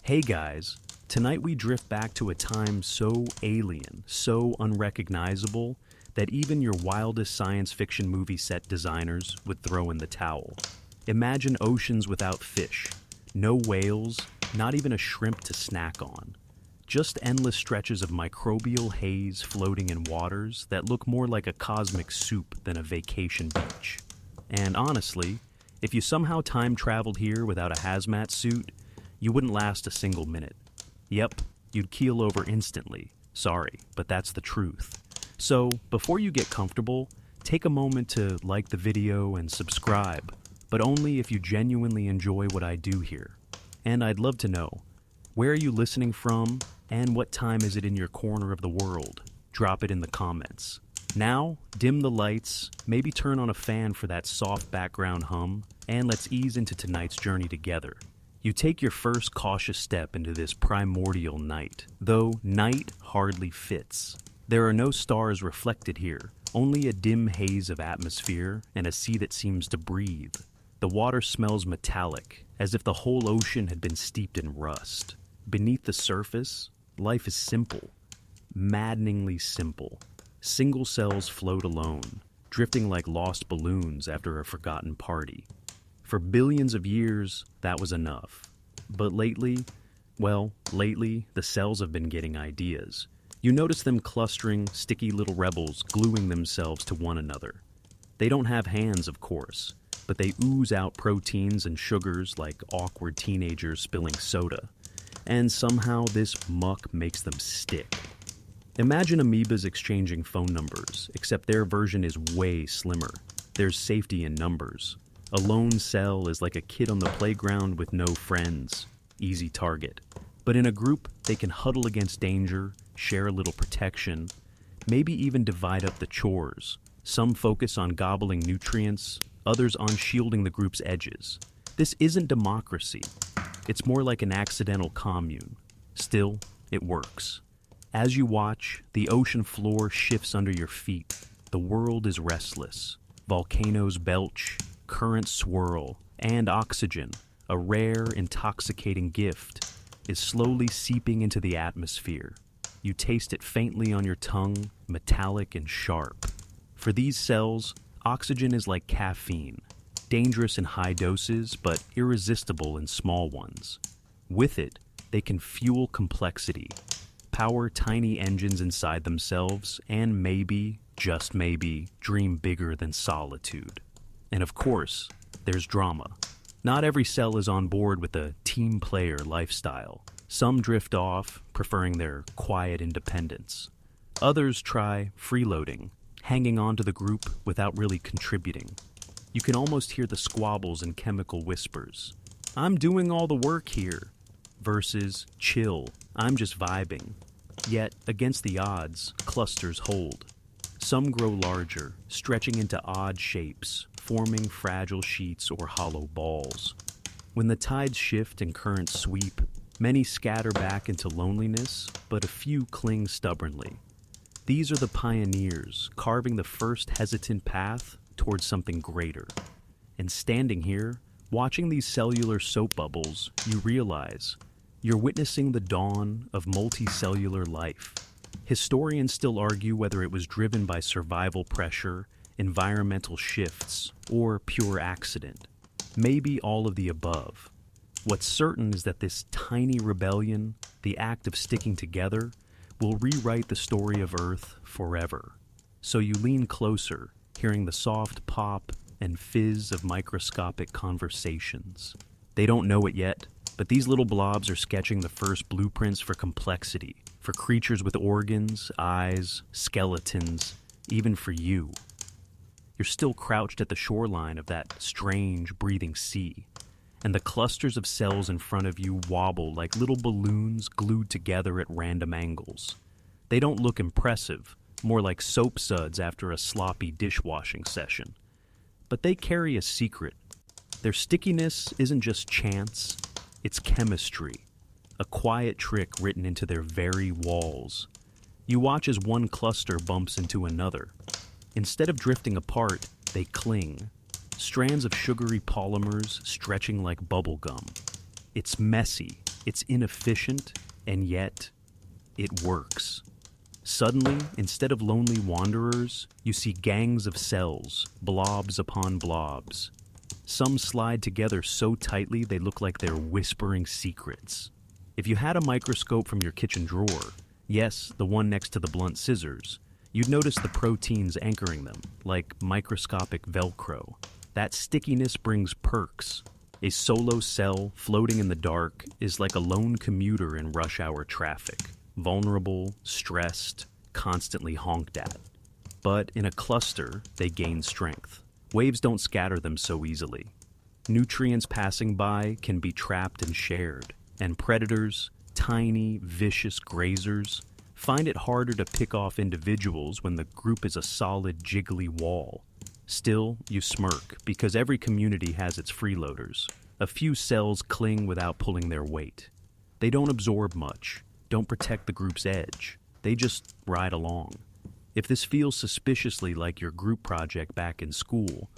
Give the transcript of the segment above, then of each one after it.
Hey guys, tonight we drift back to a time so alien, so unrecognizable, that even your wildest science fiction movie set designers would throw in the towel. Imagine oceans without fish, no whales, not even a shrimp to snack on. Just endless stretches of microbial haze floating in waters that look more like a cosmic soup than a vacation beach. And honestly, if you somehow time traveled here without a hazmat suit, you wouldn't last a single minute. Yep, you'd keel over instantly. Sorry, but that's the truth. So, before you get comfortable, take a moment to like the video and subscribe, but only if you genuinely enjoy what I do here. And I'd love to know, where are you listening from, and what time is it in your corner of the world? Drop it in the comments. Now, dim the lights, maybe turn on a fan for that soft background hum, and let's ease into tonight's journey together. You take your first cautious step into this primordial night, though night hardly fits. There are no stars reflected here, only a dim haze of atmosphere and a sea that seems to breathe. The water smells metallic, as if the whole ocean had been steeped in rust. Beneath the surface, life is simple, maddeningly simple. Single cells float alone, drifting like lost balloons after a forgotten party. For billions of years, that was enough. But lately, the cells have been getting ideas. You notice them clustering, sticky little rebels gluing themselves to one another. They don't have hands, of course, but they ooze out proteins and sugars like awkward teenagers spilling soda. And somehow this muck makes them stick. Imagine amoebas exchanging phone numbers, except their version is way slimmer. There's safety in numbers. A lone cell is like a kid on the playground with no friends. Easy target. But in a group, they can huddle against danger, share a little protection, maybe even divide up the chores. Some focus on gobbling nutrients, others on shielding the group's edges. This isn't democracy. It's more like an accidental commune. Still, it works. As you watch, the ocean floor shifts under your feet. The world is restless. Volcanoes belch, currents swirl, and oxygen, a rare, intoxicating gift, is slowly seeping into the atmosphere. You taste it faintly on your tongue, metallic and sharp. For these cells, oxygen is like caffeine, dangerous in high doses, but irresistible in small ones. With it, they can fuel complexity, power tiny engines inside themselves, and maybe, just maybe, dream bigger than solitude. And of course, there's drama. Not every cell is on board with the team player lifestyle. Some drift off, preferring their quiet independence. Others try freeloading, hanging on to the group without really contributing. You can almost hear the squabbles and chemical whispers. I'm doing all the work here, versus chill, I'm just vibing. Yet, against the odds, clusters hold. Some grow larger, stretching into odd shapes, forming fragile sheets or hollow balls. When the tides shift and currents sweep, many scatter back into loneliness, but a few cling stubbornly. These are the pioneers, carving the first hesitant path towards something greater. And standing here, watching these cellular soap bubbles, you realize you're witnessing the dawn of multicellular life. Historians still argue whether it was driven by survival pressure, environmental shifts, or pure accident. Maybe all of the above. What's certain is that this tiny rebellion, the act of sticking together, will rewrite the story of Earth forever. So you lean closer, hearing the soft pop and fizz of microscopic conversations. They don't know it yet, but these little blobs are sketching the first blueprints for complexity, for creatures with organs, eyes, skeletons, even for you. You're still crouched at the shoreline of that strange, breathing sea, and the clusters of cells in front of you wobble like little balloons glued together at random angles. They don't look impressive, more like soap suds after a sloppy dishwashing session. But they carry a secret. Their stickiness isn't just chance, it's chemistry, a quiet trick written into their very walls. You watch as one cluster bumps into another. Instead of drifting apart, they cling, strands of sugary polymers stretching like bubble gum. It's messy, It's inefficient, and yet it works. Suddenly, instead of lonely wanderers, you see gangs of cells, blobs upon blobs. Some slide together so tightly they look like they're whispering secrets. If you had a microscope from your kitchen drawer, yes, the one next to the blunt scissors, you'd notice the proteins anchoring them, like microscopic Velcro. That stickiness brings perks. A solo cell floating in the dark is like a lone commuter in rush hour traffic, vulnerable, stressed, constantly honked at. But in a cluster, they gain strength. Waves don't scatter them so easily. Nutrients passing by can be trapped and shared, and predators, tiny, vicious grazers, find it harder to pick off individuals when the group is a solid, jiggly wall. Still, you smirk, because every community has its freeloaders. A few cells cling without pulling their weight. They don't absorb much, don't protect the group's edge. They just ride along. If this feels suspiciously like your group project back in school,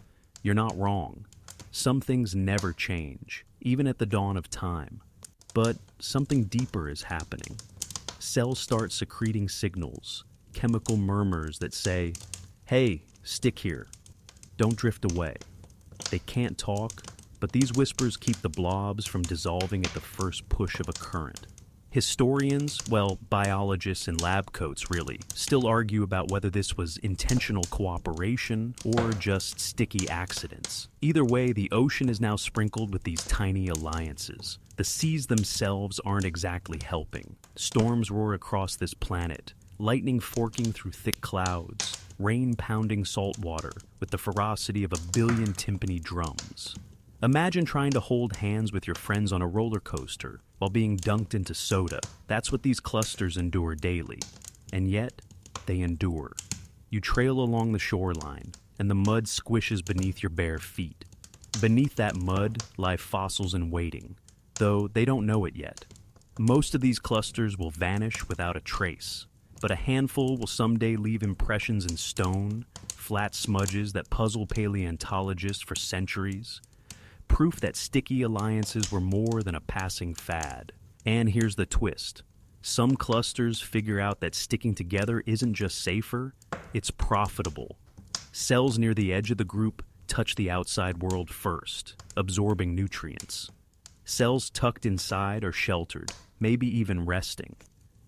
you're not wrong. Some things never change, even at the dawn of time. But something deeper is happening. Cells start secreting signals, chemical murmurs that say, "Hey, stick here. Don't drift away." They can't talk, but these whispers keep the blobs from dissolving at the first push of a current. Historians, well, biologists in lab coats really, still argue about whether this was intentional cooperation or just sticky accidents. Either way, the ocean is now sprinkled with these tiny alliances. The seas themselves aren't exactly helping. Storms roar across this planet, lightning forking through thick clouds, rain pounding salt water with the ferocity of a billion timpani drums. Imagine trying to hold hands with your friends on a roller coaster while being dunked into soda. That's what these clusters endure daily. And yet, they endure. You trail along the shoreline, and the mud squishes beneath your bare feet. Beneath that mud lie fossils in waiting, though they don't know it yet. Most of these clusters will vanish without a trace, but a handful will someday leave impressions in stone, flat smudges that puzzle paleontologists for centuries. Proof that sticky alliances were more than a passing fad. And here's the twist. Some clusters figure out that sticking together isn't just safer, it's profitable. Cells near the edge of the group touch the outside world first, absorbing nutrients. Cells tucked inside are sheltered, maybe even resting.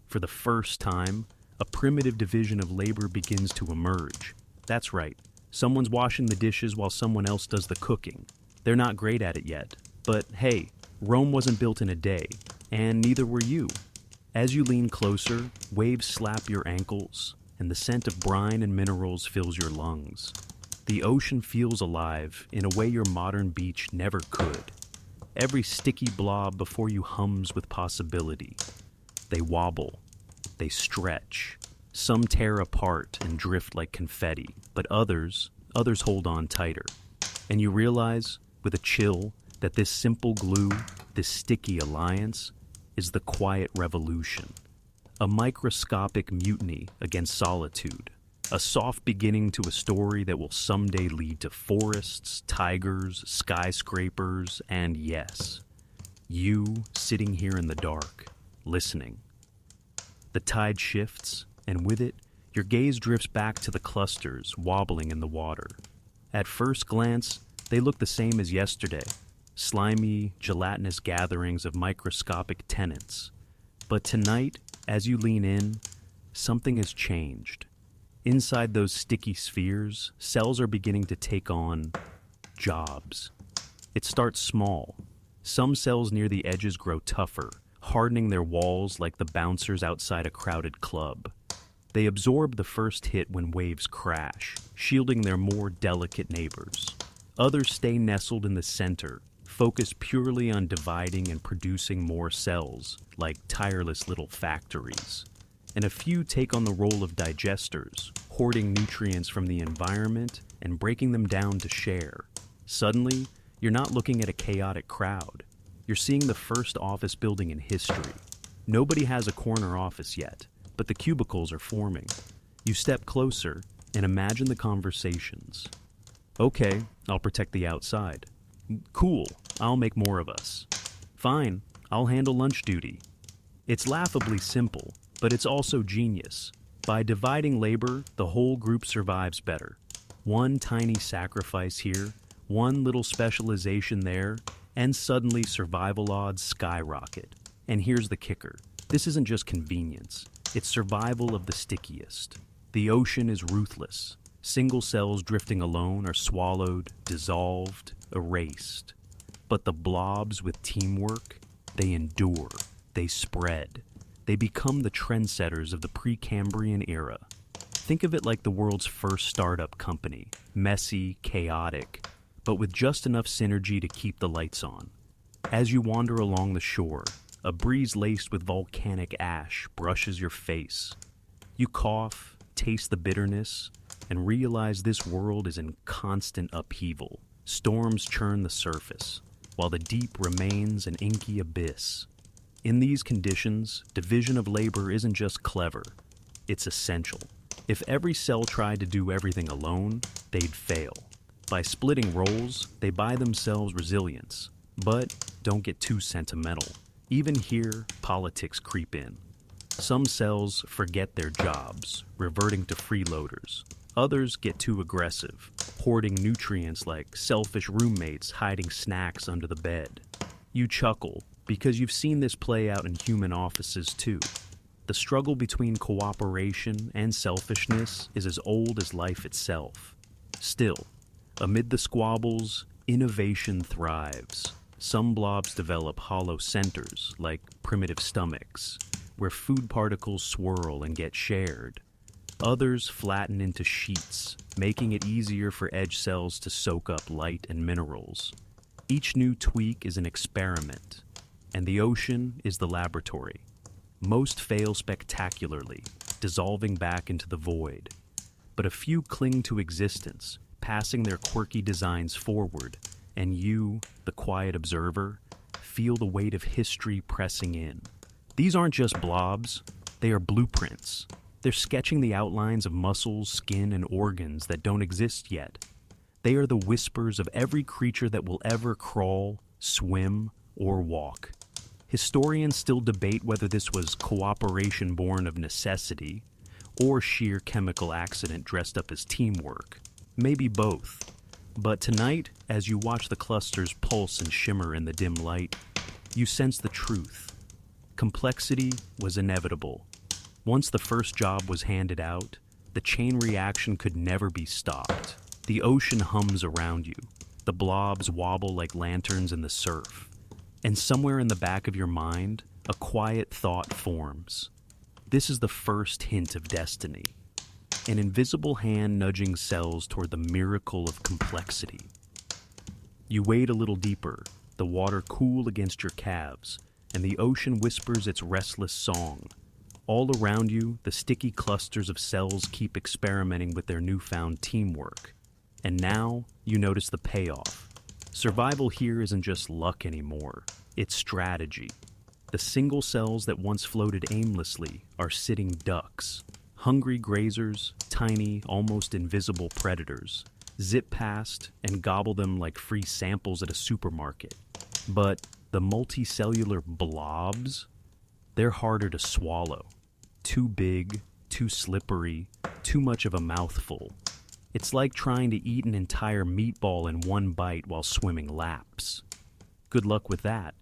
For the first time, a primitive division of labor begins to emerge. That's right, someone's washing the dishes while someone else does the cooking. They're not great at it yet, but hey, Rome wasn't built in a day, and neither were you. As you lean closer, waves slap your ankles, and the scent of brine and minerals fills your lungs. The ocean feels alive in a way your modern beach never could. Every sticky blob before you hums with possibility. They wobble, they stretch. Some tear apart and drift like confetti, but others hold on tighter. And you realize, with a chill, that this simple glue, this sticky alliance, is the quiet revolution. A microscopic mutiny against solitude. A soft beginning to a story that will someday lead to forests, tigers, skyscrapers, and yes, you sitting here in the dark, listening. The tide shifts, and with it, your gaze drifts back to the clusters wobbling in the water. At first glance, they look the same as yesterday, slimy, gelatinous gatherings of microscopic tenants. But tonight, as you lean in, something has changed. Inside those sticky spheres, cells are beginning to take on jobs. It starts small. Some cells near the edges grow tougher, hardening their walls like the bouncers outside a crowded club. They absorb the first hit when waves crash, shielding their more delicate neighbors. Others stay nestled in the center, focused purely on dividing and producing more cells, like tireless little factories. And a few take on the role of digesters, hoarding nutrients from the environment and breaking them down to share. Suddenly, you're not looking at a chaotic crowd. You're seeing the first office building in history. Nobody has a corner office yet, but the cubicles are forming. You step closer and imagine the conversations. Okay, I'll protect the outside. Cool, I'll make more of us. Fine, I'll handle lunch duty. It's laughably simple, but it's also genius. By dividing labor, the whole group survives better. One tiny sacrifice here, one little specialization there, and suddenly survival odds skyrocket. And here's the kicker. This isn't just convenience. It's survival of the stickiest. The ocean is ruthless. Single cells drifting alone are swallowed, dissolved, erased. But the blobs with teamwork, they endure, they spread. They become the trendsetters of the Precambrian era. Think of it like the world's first startup company, messy, chaotic, but with just enough synergy to keep the lights on. As you wander along the shore, a breeze laced with volcanic ash brushes your face. You cough, taste the bitterness, and realize this world is in constant upheaval. Storms churn the surface, while the deep remains an inky abyss. In these conditions, division of labor isn't just clever, it's essential. If every cell tried to do everything alone, they'd fail. By splitting roles, they buy themselves resilience. But don't get too sentimental. Even here, politics creep in. Some cells forget their jobs, reverting to freeloaders. Others get too aggressive, hoarding nutrients like selfish roommates hiding snacks under the bed. You chuckle, because you've seen this play out in human offices too. The struggle between cooperation and selfishness is as old as life itself. Still, amid the squabbles, innovation thrives. Some blobs develop hollow centers, like primitive stomachs, where food particles swirl and get shared. Others flatten into sheets, making it easier for edge cells to soak up light and minerals. Each new tweak is an experiment, and the ocean is the laboratory. Most fail spectacularly, dissolving back into the void. But a few cling to existence, passing their quirky designs forward, and you, the quiet observer, feel the weight of history pressing in. These aren't just blobs, they are blueprints. They're sketching the outlines of muscles, skin, and organs that don't exist yet. They are the whispers of every creature that will ever crawl, swim, or walk. Historians still debate whether this was cooperation born of necessity, or sheer chemical accident dressed up as teamwork. Maybe both. But tonight, as you watch the clusters pulse and shimmer in the dim light, you sense the truth. Complexity was inevitable. Once the first job was handed out, the chain reaction could never be stopped. The ocean hums around you. The blobs wobble like lanterns in the surf. And somewhere in the back of your mind, a quiet thought forms. This is the first hint of destiny. An invisible hand nudging cells toward the miracle of complexity. You wade a little deeper, the water cool against your calves, and the ocean whispers its restless song. All around you, the sticky clusters of cells keep experimenting with their newfound teamwork. And now, you notice the payoff. Survival here isn't just luck anymore, it's strategy. The single cells that once floated aimlessly are sitting ducks. Hungry grazers, tiny, almost invisible predators, zip past and gobble them like free samples at a supermarket. But the multicellular blobs, they're harder to swallow. Too big, too slippery, too much of a mouthful. It's like trying to eat an entire meatball in one bite while swimming laps. Good luck with that.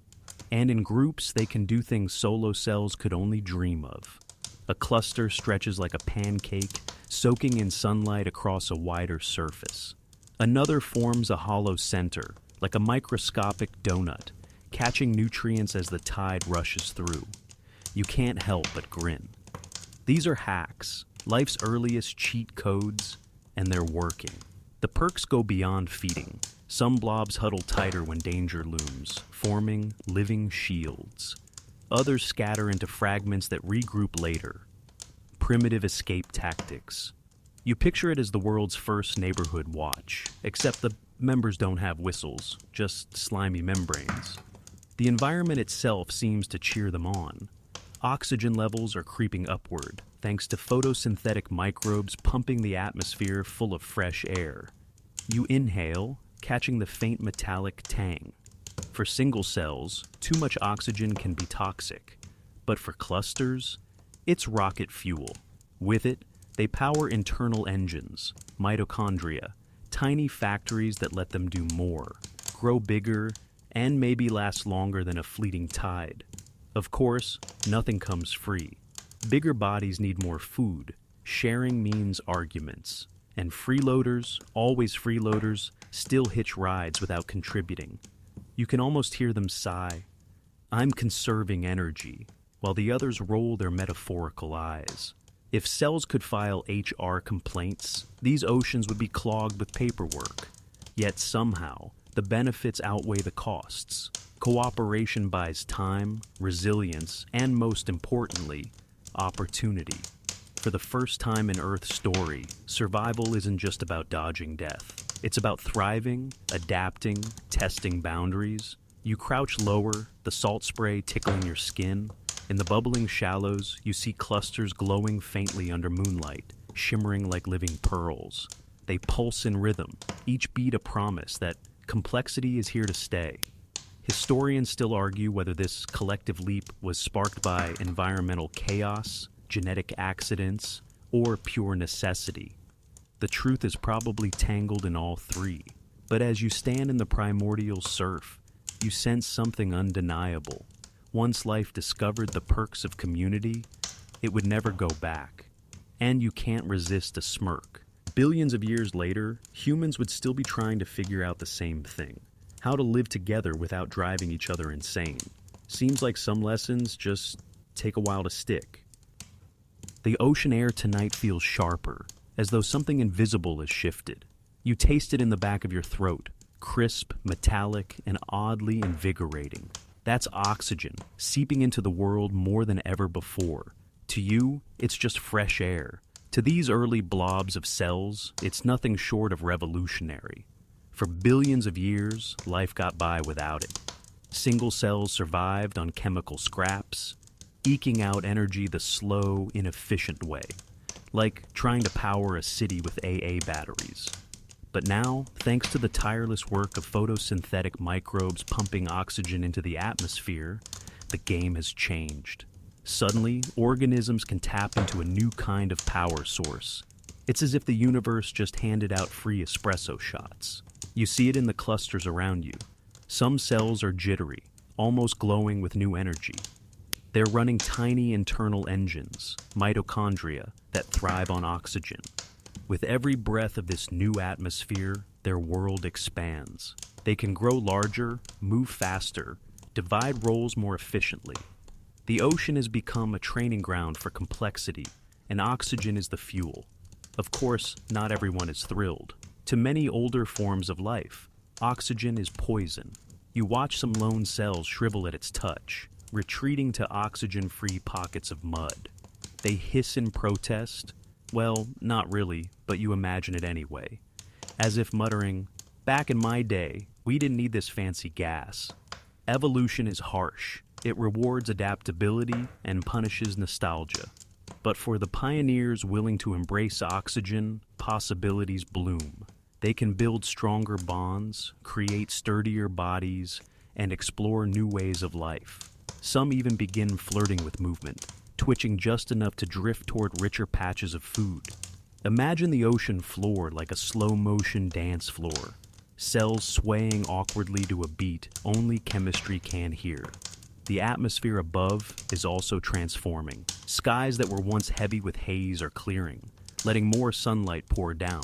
And in groups, they can do things solo cells could only dream of. A cluster stretches like a pancake, soaking in sunlight across a wider surface. Another forms a hollow center, like a microscopic donut, catching nutrients as the tide rushes through. You can't help but grin. These are hacks, life's earliest cheat codes, and they're working. The perks go beyond feeding. Some blobs huddle tighter when danger looms, forming living shields. Others scatter into fragments that regroup later. Primitive escape tactics. You picture it as the world's first neighborhood watch, except the members don't have whistles, just slimy membranes. The environment itself seems to cheer them on. Oxygen levels are creeping upward, thanks to photosynthetic microbes pumping the atmosphere full of fresh air. You inhale, catching the faint metallic tang. For single cells, too much oxygen can be toxic. But for clusters, it's rocket fuel. With it, they power internal engines, mitochondria, tiny factories that let them do more, grow bigger, and maybe last longer than a fleeting tide. Of course, nothing comes free. Bigger bodies need more food. Sharing means arguments. And freeloaders, always freeloaders, still hitch rides without contributing. You can almost hear them sigh, "I'm conserving energy," while the others roll their metaphorical eyes. If cells could file HR complaints, these oceans would be clogged with paperwork. Yet somehow, the benefits outweigh the costs. Cooperation buys time, resilience, and most importantly, opportunity. For the first time in Earth's story, survival isn't just about dodging death. It's about thriving, adapting, testing boundaries. You crouch lower, the salt spray tickling your skin. In the bubbling shallows, you see clusters glowing faintly under moonlight, shimmering like living pearls. They pulse in rhythm, each beat a promise that complexity is here to stay. Historians still argue whether this collective leap was sparked by environmental chaos, genetic accidents, or pure necessity. The truth is probably tangled in all three. But as you stand in the primordial surf, you sense something undeniable. Once life discovered the perks of community, it would never go back. And you can't resist a smirk. Billions of years later, humans would still be trying to figure out the same thing: how to live together without driving each other insane. Seems like some lessons just take a while to stick. The ocean air tonight feels sharper, as though something invisible has shifted. You taste it in the back of your throat, crisp, metallic, and oddly invigorating. That's oxygen, seeping into the world more than ever before. To you, it's just fresh air. To these early blobs of cells, it's nothing short of revolutionary. For billions of years, life got by without it. Single cells survived on chemical scraps, eking out energy the slow, inefficient way, like trying to power a city with AA batteries. But now, thanks to the tireless work of photosynthetic microbes pumping oxygen into the atmosphere, the game has changed. Suddenly, organisms can tap into a new kind of power source. It's as if the universe just handed out free espresso shots. You see it in the clusters around you. Some cells are jittery, almost glowing with new energy. They're running tiny internal engines, mitochondria, that thrive on oxygen. With every breath of this new atmosphere, their world expands. They can grow larger, move faster, divide roles more efficiently. The ocean has become a training ground for complexity, and oxygen is the fuel. Of course, not everyone is thrilled. To many older forms of life, oxygen is poison. You watch some lone cells shrivel at its touch, retreating to oxygen-free pockets of mud. They hiss in protest. Well, not really, but you imagine it anyway. As if muttering, "Back in my day, we didn't need this fancy gas." Evolution is harsh. It rewards adaptability and punishes nostalgia. But for the pioneers willing to embrace oxygen, possibilities bloom. They can build stronger bonds, create sturdier bodies, and explore new ways of life. Some even begin flirting with movement, twitching just enough to drift toward richer patches of food. Imagine the ocean floor like a slow-motion dance floor, cells swaying awkwardly to a beat only chemistry can hear. The atmosphere above is also transforming. Skies that were once heavy with haze are clearing, letting more sunlight pour down.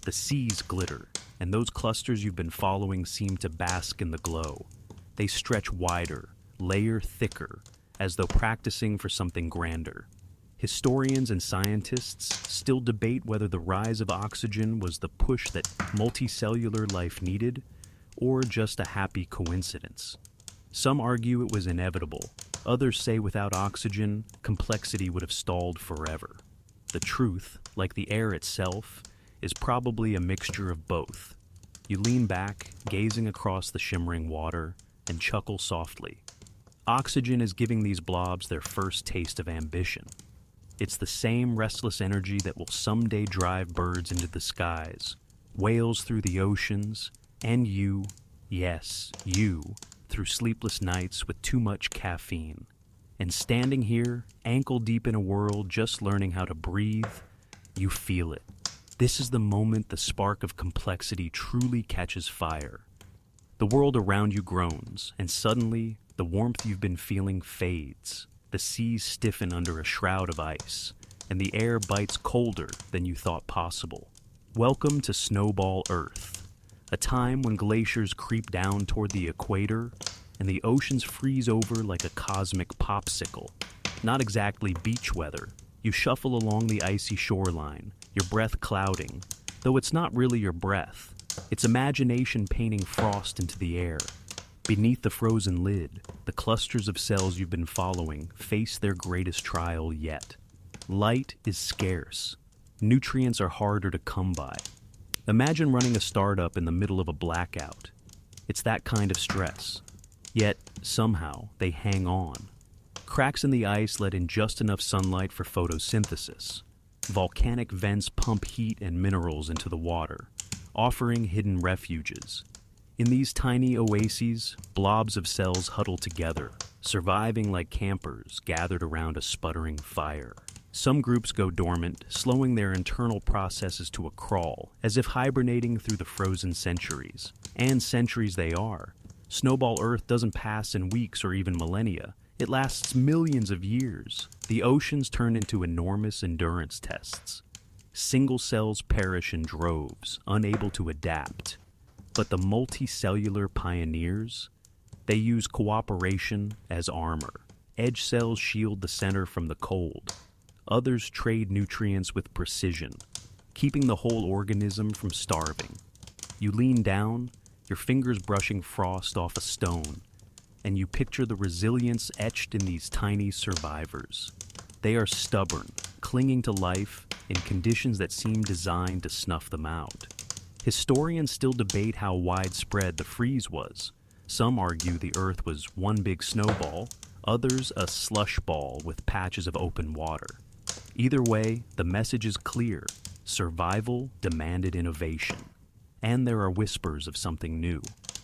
The seas glitter, and those clusters you've been following seem to bask in the glow. They stretch wider, layer thicker, as though practicing for something grander. Historians and scientists still debate whether the rise of oxygen was the push that multicellular life needed, or just a happy coincidence. Some argue it was inevitable. Others say without oxygen, complexity would have stalled forever. The truth, like the air itself, is probably a mixture of both. You lean back, gazing across the shimmering water, and chuckle softly. Oxygen is giving these blobs their first taste of ambition. It's the same restless energy that will someday drive birds into the skies, whales through the oceans, and you, yes, you, through sleepless nights with too much caffeine. And standing here, ankle deep in a world just learning how to breathe, you feel it. This is the moment the spark of complexity truly catches fire. The world around you groans, and suddenly, the warmth you've been feeling fades. The seas stiffen under a shroud of ice, and the air bites colder than you thought possible. Welcome to Snowball Earth, a time when glaciers creep down toward the equator, and the oceans freeze over like a cosmic popsicle. Not exactly beach weather. You shuffle along the icy shoreline, your breath clouding, though it's not really your breath. It's imagination painting frost into the air. Beneath the frozen lid, the clusters of cells you've been following face their greatest trial yet. Light is scarce. Nutrients are harder to come by. Imagine running a startup in the middle of a blackout. It's that kind of stress. Yet, somehow, they hang on. Cracks in the ice let in just enough sunlight for photosynthesis. Volcanic vents pump heat and minerals into the water, offering hidden refuges. In these tiny oases, blobs of cells huddle together, surviving like campers gathered around a sputtering fire. Some groups go dormant, slowing their internal processes to a crawl, as if hibernating through the frozen centuries. And centuries they are. Snowball Earth doesn't pass in weeks or even millennia. It lasts millions of years. The oceans turn into enormous endurance tests. Single cells perish in droves, unable to adapt. But the multicellular pioneers, they use cooperation as armor. Edge cells shield the center from the cold. Others trade nutrients with precision, keeping the whole organism from starving. You lean down, your fingers brushing frost off a stone, and you picture the resilience etched in these tiny survivors. They are stubborn, clinging to life in conditions that seem designed to snuff them out. Historians still debate how widespread the freeze was. Some argue the Earth was one big snowball, others a slush ball with patches of open water. Either way, the message is clear. Survival demanded innovation. And there are whispers of something new.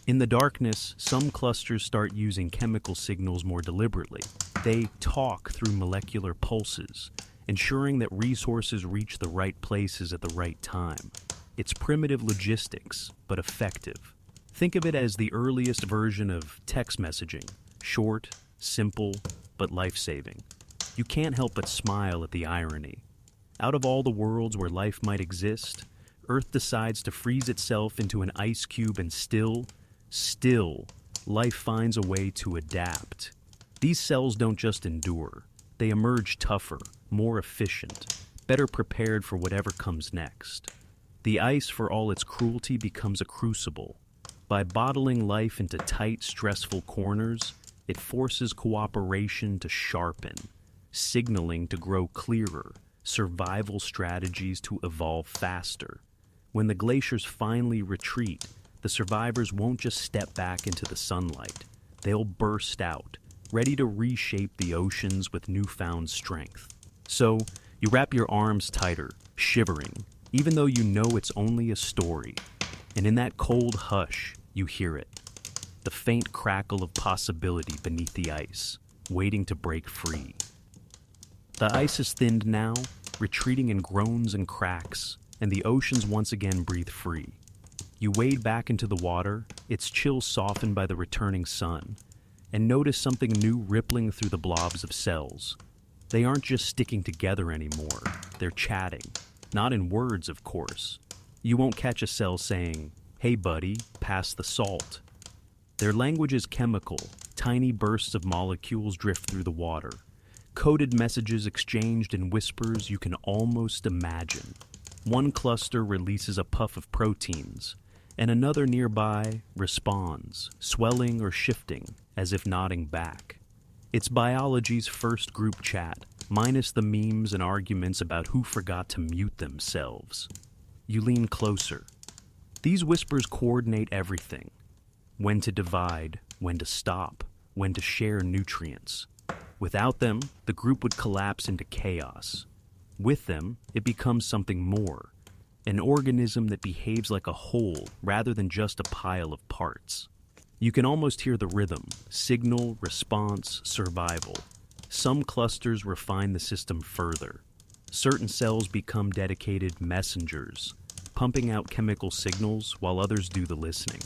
In the darkness, some clusters start using chemical signals more deliberately. They talk through molecular pulses, ensuring that resources reach the right places at the right time. It's primitive logistics, but effective. Think of it as the earliest version of text messaging, short, simple, but life-saving. You can't help but smile at the irony. Out of all the worlds where life might exist, Earth decides to freeze itself into an ice cube and still, life finds a way to adapt. These cells don't just endure. They emerge tougher, more efficient, better prepared for whatever comes next. The ice, for all its cruelty, becomes a crucible. By bottling life into tight, stressful corners, it forces cooperation to sharpen, signaling to grow clearer, survival strategies to evolve faster. When the glaciers finally retreat, the survivors won't just step back into the sunlight. They'll burst out, ready to reshape the oceans with newfound strength. So, you wrap your arms tighter, shivering, even though you know it's only a story. And in that cold hush, you hear it. The faint crackle of possibility beneath the ice, waiting to break free. The ice is thinned now, retreating in groans and cracks, and the oceans once again breathe free. You wade back into the water, its chill softened by the returning sun, and notice something new rippling through the blobs of cells. They aren't just sticking together anymore, they're chatting. Not in words, of course. You won't catch a cell saying, "Hey buddy, pass the salt." Their language is chemical. Tiny bursts of molecules drift through the water. Coded messages exchanged in whispers you can almost imagine. One cluster releases a puff of proteins, and another nearby responds, swelling or shifting, as if nodding back. It's biology's first group chat, minus the memes and arguments about who forgot to mute themselves. You lean closer. These whispers coordinate everything. When to divide, when to stop, when to share nutrients. Without them, the group would collapse into chaos. With them, it becomes something more. An organism that behaves like a whole rather than just a pile of parts. You can almost hear the rhythm: signal, response, survival. Some clusters refine the system further. Certain cells become dedicated messengers, pumping out chemical signals while others do the listening.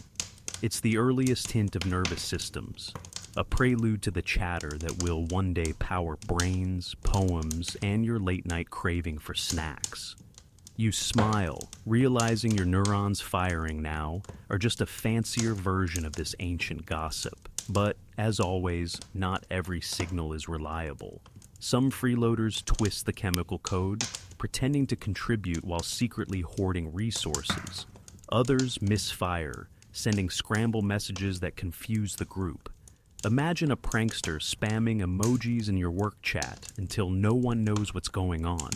It's the earliest hint of nervous systems, a prelude to the chatter that will one day power brains, poems, and your late-night craving for snacks. You smile, realizing your neurons firing now are just a fancier version of this ancient gossip. But, as always, not every signal is reliable. Some freeloaders twist the chemical code, pretending to contribute while secretly hoarding resources. Others misfire, sending scramble messages that confuse the group. Imagine a prankster spamming emojis in your work chat until no one knows what's going on.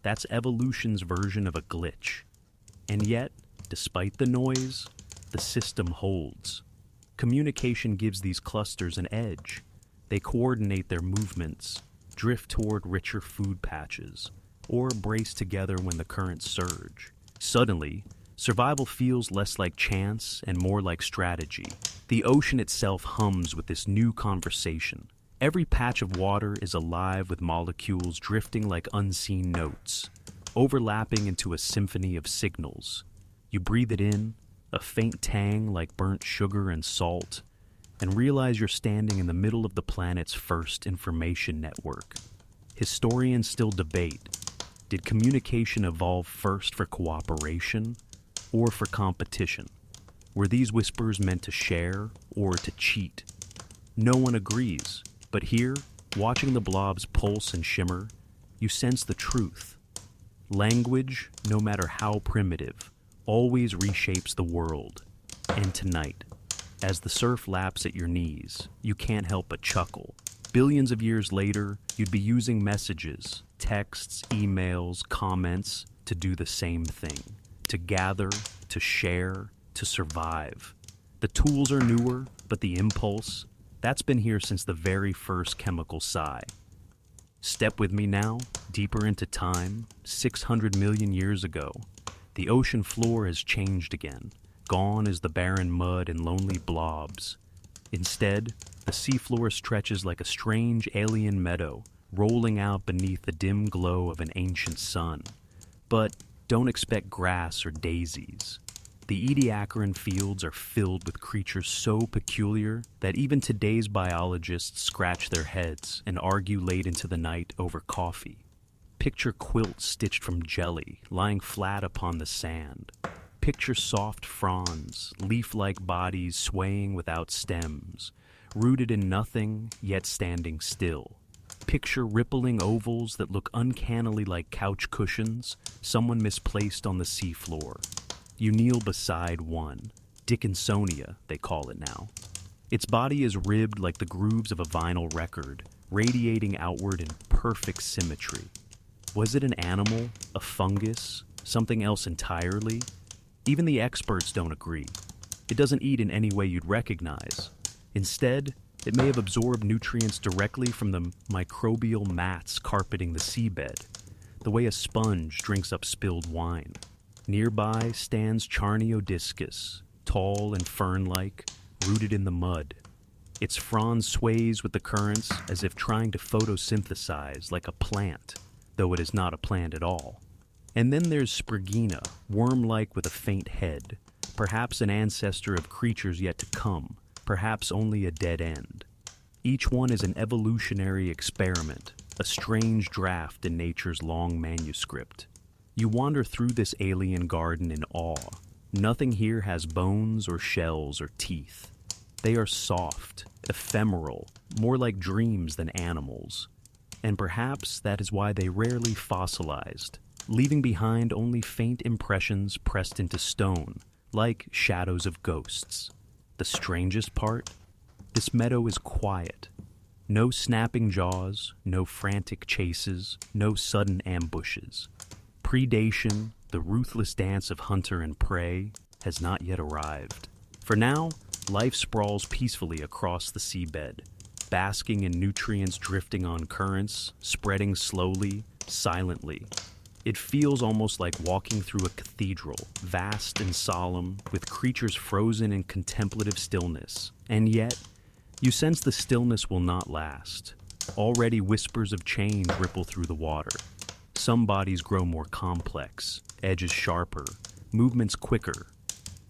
That's evolution's version of a glitch. And yet, despite the noise, the system holds. Communication gives these clusters an edge. They coordinate their movements, drift toward richer food patches, or brace together when the currents surge. Suddenly, survival feels less like chance and more like strategy. The ocean itself hums with this new conversation. Every patch of water is alive with molecules drifting like unseen notes, overlapping into a symphony of signals. You breathe it in, a faint tang like burnt sugar and salt, and realize you're standing in the middle of the planet's first information network. Historians still debate, did communication evolve first for cooperation or for competition? Were these whispers meant to share or to cheat? No one agrees, but here, watching the blobs pulse and shimmer, you sense the truth. Language, no matter how primitive, always reshapes the world. And tonight, as the surf laps at your knees, you can't help but chuckle. Billions of years later, you'd be using messages, texts, emails, comments to do the same thing. To gather, to share, to survive. The tools are newer, but the impulse, that's been here since the very first chemical sigh. Step with me now, deeper into time, 600 million years ago. The ocean floor has changed again. Gone is the barren mud and lonely blobs. Instead, the seafloor stretches like a strange alien meadow, rolling out beneath the dim glow of an ancient sun. But don't expect grass or daisies. The Ediacaran fields are filled with creatures so peculiar that even today's biologists scratch their heads and argue late into the night over coffee. Picture quilts stitched from jelly, lying flat upon the sand. Picture soft fronds, leaf-like bodies swaying without stems, rooted in nothing, yet standing still. Picture rippling ovals that look uncannily like couch cushions, someone misplaced on the seafloor. You kneel beside one. Dickinsonia, they call it now. Its body is ribbed like the grooves of a vinyl record, radiating outward in perfect symmetry. Was it an animal, a fungus, something else entirely? Even the experts don't agree. It doesn't eat in any way you'd recognize. Instead, it may have absorbed nutrients directly from the microbial mats carpeting the seabed, the way a sponge drinks up spilled wine. Nearby stands Charniodiscus, tall and fern-like, rooted in the mud. Its frond sways with the currents as if trying to photosynthesize like a plant, though it is not a plant at all. And then there's Sprigina, worm-like with a faint head, perhaps an ancestor of creatures yet to come, perhaps only a dead end. Each one is an evolutionary experiment, a strange draft in nature's long manuscript. You wander through this alien garden in awe. Nothing here has bones or shells or teeth. They are soft, ephemeral, more like dreams than animals. And perhaps that is why they rarely fossilized, leaving behind only faint impressions pressed into stone, like shadows of ghosts. The strangest part? This meadow is quiet. No snapping jaws, no frantic chases, no sudden ambushes. Predation, the ruthless dance of hunter and prey, has not yet arrived. For now, life sprawls peacefully across the seabed, basking in nutrients drifting on currents, spreading slowly, silently. It feels almost like walking through a cathedral, vast and solemn, with creatures frozen in contemplative stillness. And yet, you sense the stillness will not last. Already whispers of change ripple through the water. Some bodies grow more complex, edges sharper, movements quicker.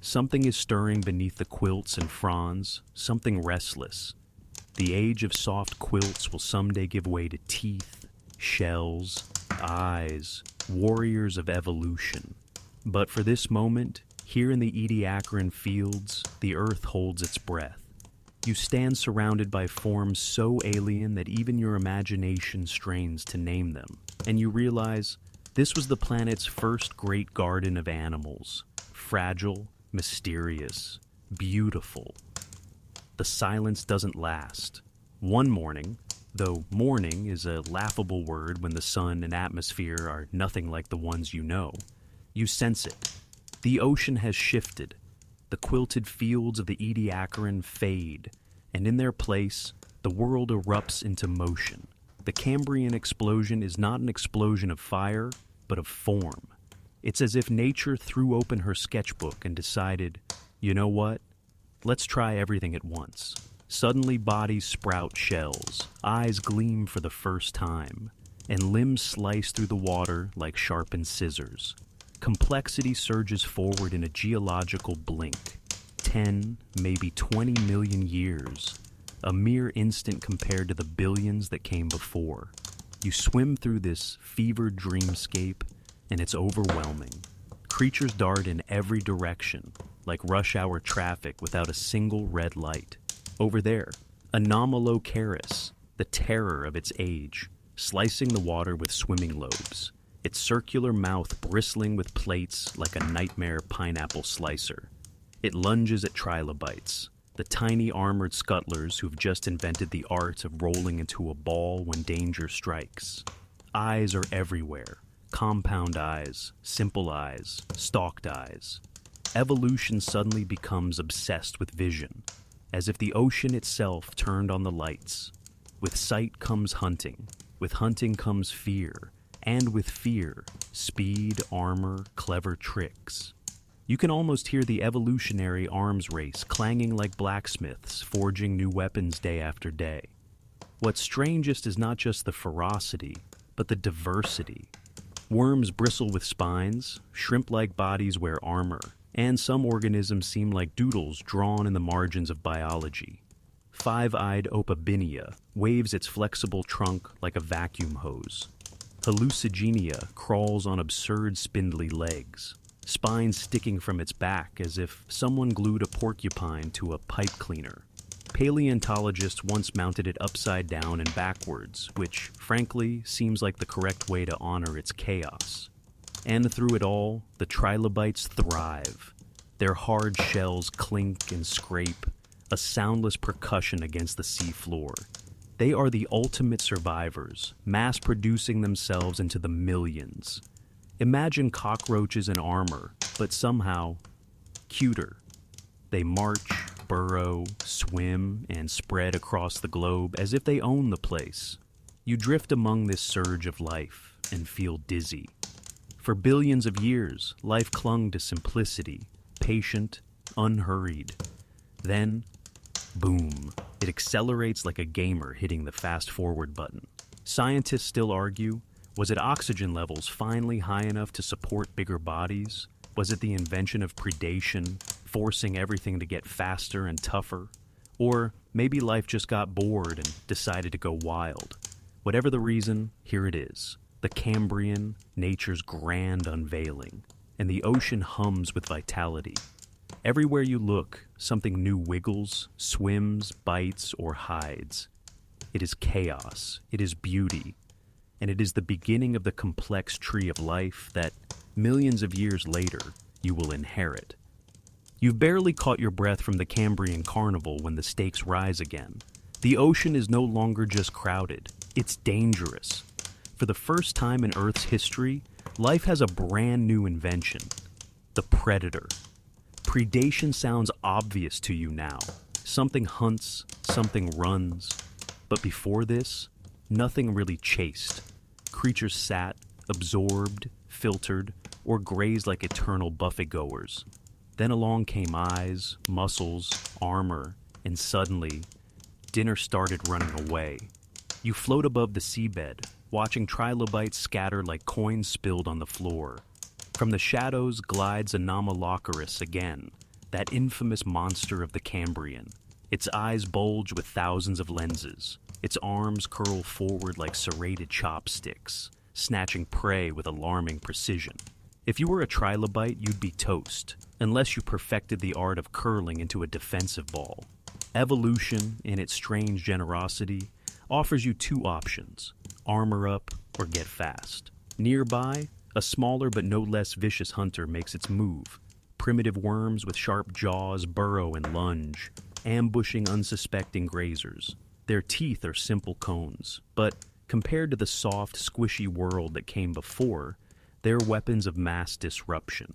Something is stirring beneath the quilts and fronds, something restless. The age of soft quilts will someday give way to teeth, shells, eyes, warriors of evolution. But for this moment, here in the Ediacaran fields, the earth holds its breath. You stand surrounded by forms so alien that even your imagination strains to name them, and you realize this was the planet's first great garden of animals, fragile, mysterious, beautiful. The silence doesn't last. One morning, though morning is a laughable word when the sun and atmosphere are nothing like the ones you know, you sense it. The ocean has shifted. The quilted fields of the Ediacaran fade, and in their place, the world erupts into motion. The Cambrian explosion is not an explosion of fire, but of form. It's as if nature threw open her sketchbook and decided, you know what? Let's try everything at once. Suddenly bodies sprout shells, eyes gleam for the first time, and limbs slice through the water like sharpened scissors. Complexity surges forward in a geological blink. 10, maybe 20 million years. A mere instant compared to the billions that came before. You swim through this fevered dreamscape, and it's overwhelming. Creatures dart in every direction, like rush hour traffic without a single red light. Over there, Anomalocaris, the terror of its age, slicing the water with swimming lobes, its circular mouth bristling with plates like a nightmare pineapple slicer. It lunges at trilobites, the tiny armored scuttlers who've just invented the art of rolling into a ball when danger strikes. Eyes are everywhere. Compound eyes, simple eyes, stalked eyes. Evolution suddenly becomes obsessed with vision, as if the ocean itself turned on the lights. With sight comes hunting, with hunting comes fear, and with fear, speed, armor, clever tricks. You can almost hear the evolutionary arms race clanging like blacksmiths forging new weapons day after day. What's strangest is not just the ferocity, but the diversity. Worms bristle with spines, shrimp-like bodies wear armor, and some organisms seem like doodles drawn in the margins of biology. Five-eyed Opabinia waves its flexible trunk like a vacuum hose. Hallucigenia crawls on absurd spindly legs, spines sticking from its back as if someone glued a porcupine to a pipe cleaner. Paleontologists once mounted it upside down and backwards, which, frankly, seems like the correct way to honor its chaos. And through it all, the trilobites thrive. Their hard shells clink and scrape, a soundless percussion against the seafloor. They are the ultimate survivors, mass-producing themselves into the millions. Imagine cockroaches in armor, but somehow cuter. They march, burrow, swim, and spread across the globe as if they own the place. You drift among this surge of life and feel dizzy. For billions of years, life clung to simplicity, patient, unhurried. Then, boom, it accelerates like a gamer hitting the fast-forward button. Scientists still argue, was it oxygen levels finally high enough to support bigger bodies? Was it the invention of predation, forcing everything to get faster and tougher? Or maybe life just got bored and decided to go wild. Whatever the reason, here it is. The Cambrian, nature's grand unveiling, and the ocean hums with vitality. Everywhere you look, something new wiggles, swims, bites, or hides. It is chaos, it is beauty, and it is the beginning of the complex tree of life that, millions of years later, you will inherit. You've barely caught your breath from the Cambrian carnival when the stakes rise again. The ocean is no longer just crowded, it's dangerous. For the first time in Earth's history, life has a brand new invention, the predator. Predation sounds obvious to you now. Something hunts, something runs. But before this, nothing really chased. Creatures sat, absorbed, filtered, or grazed like eternal buffet-goers. Then along came eyes, muscles, armor, and suddenly, dinner started running away. You float above the seabed, watching trilobites scatter like coins spilled on the floor. From the shadows glides Anomalocaris again, that infamous monster of the Cambrian. Its eyes bulge with thousands of lenses. Its arms curl forward like serrated chopsticks, snatching prey with alarming precision. If you were a trilobite, you'd be toast, unless you perfected the art of curling into a defensive ball. Evolution, in its strange generosity, offers you two options: armor up or get fast. Nearby, a smaller but no less vicious hunter makes its move. Primitive worms with sharp jaws burrow and lunge, ambushing unsuspecting grazers. Their teeth are simple cones, but compared to the soft, squishy world that came before, they're weapons of mass disruption.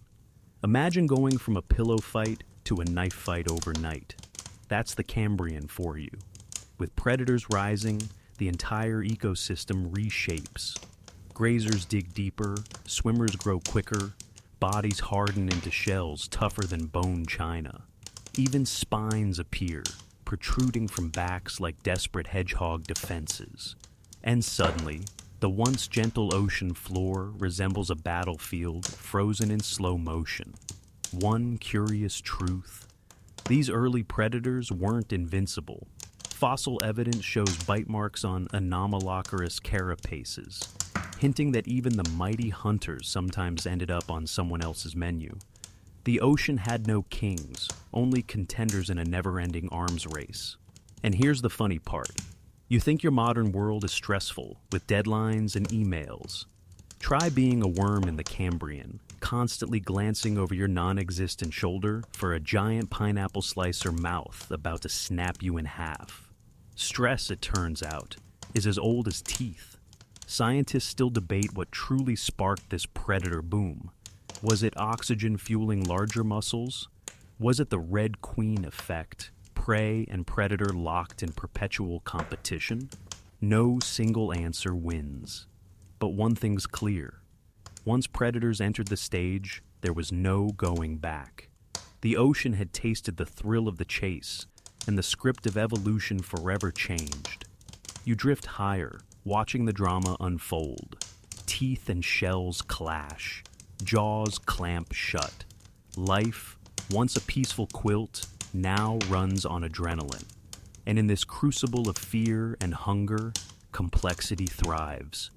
Imagine going from a pillow fight to a knife fight overnight. That's the Cambrian for you. With predators rising, the entire ecosystem reshapes. Grazers dig deeper, swimmers grow quicker, bodies harden into shells tougher than bone china. Even spines appear, protruding from backs like desperate hedgehog defenses. And suddenly, the once gentle ocean floor resembles a battlefield frozen in slow motion. One curious truth: these early predators weren't invincible. Fossil evidence shows bite marks on Anomalocaris carapaces, hinting that even the mighty hunters sometimes ended up on someone else's menu. The ocean had no kings, only contenders in a never-ending arms race. And here's the funny part. You think your modern world is stressful, with deadlines and emails. Try being a worm in the Cambrian, constantly glancing over your non-existent shoulder for a giant pineapple slicer mouth about to snap you in half. Stress, it turns out, is as old as teeth. Scientists still debate what truly sparked this predator boom. Was it oxygen fueling larger muscles? Was it the Red Queen effect, prey and predator locked in perpetual competition? No single answer wins. But one thing's clear. Once predators entered the stage, there was no going back. The ocean had tasted the thrill of the chase, and the script of evolution forever changed. You drift higher, watching the drama unfold. Teeth and shells clash. Jaws clamp shut. Life, once a peaceful quilt, now runs on adrenaline. And in this crucible of fear and hunger, complexity thrives.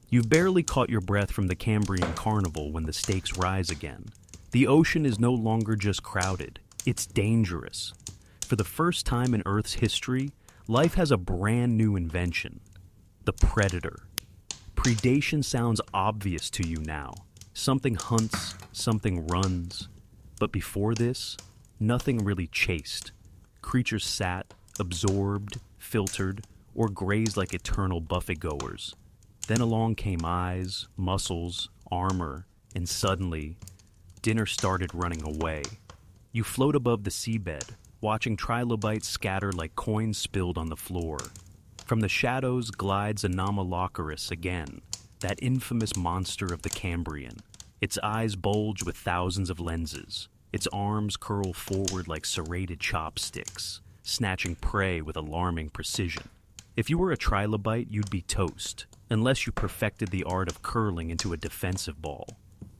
You've barely caught your breath from the Cambrian carnival when the stakes rise again. The ocean is no longer just crowded, it's dangerous. For the first time in Earth's history, life has a brand new invention: the predator. Predation sounds obvious to you now. Something hunts, something runs. But before this, nothing really chased. Creatures sat, absorbed, filtered, or grazed like eternal buffet-goers. Then along came eyes, muscles, armor, and suddenly, dinner started running away. You float above the seabed, watching trilobites scatter like coins spilled on the floor. From the shadows glides Anomalocaris again, that infamous monster of the Cambrian. Its eyes bulge with thousands of lenses. Its arms curl forward like serrated chopsticks, snatching prey with alarming precision. If you were a trilobite, you'd be toast, unless you perfected the art of curling into a defensive ball.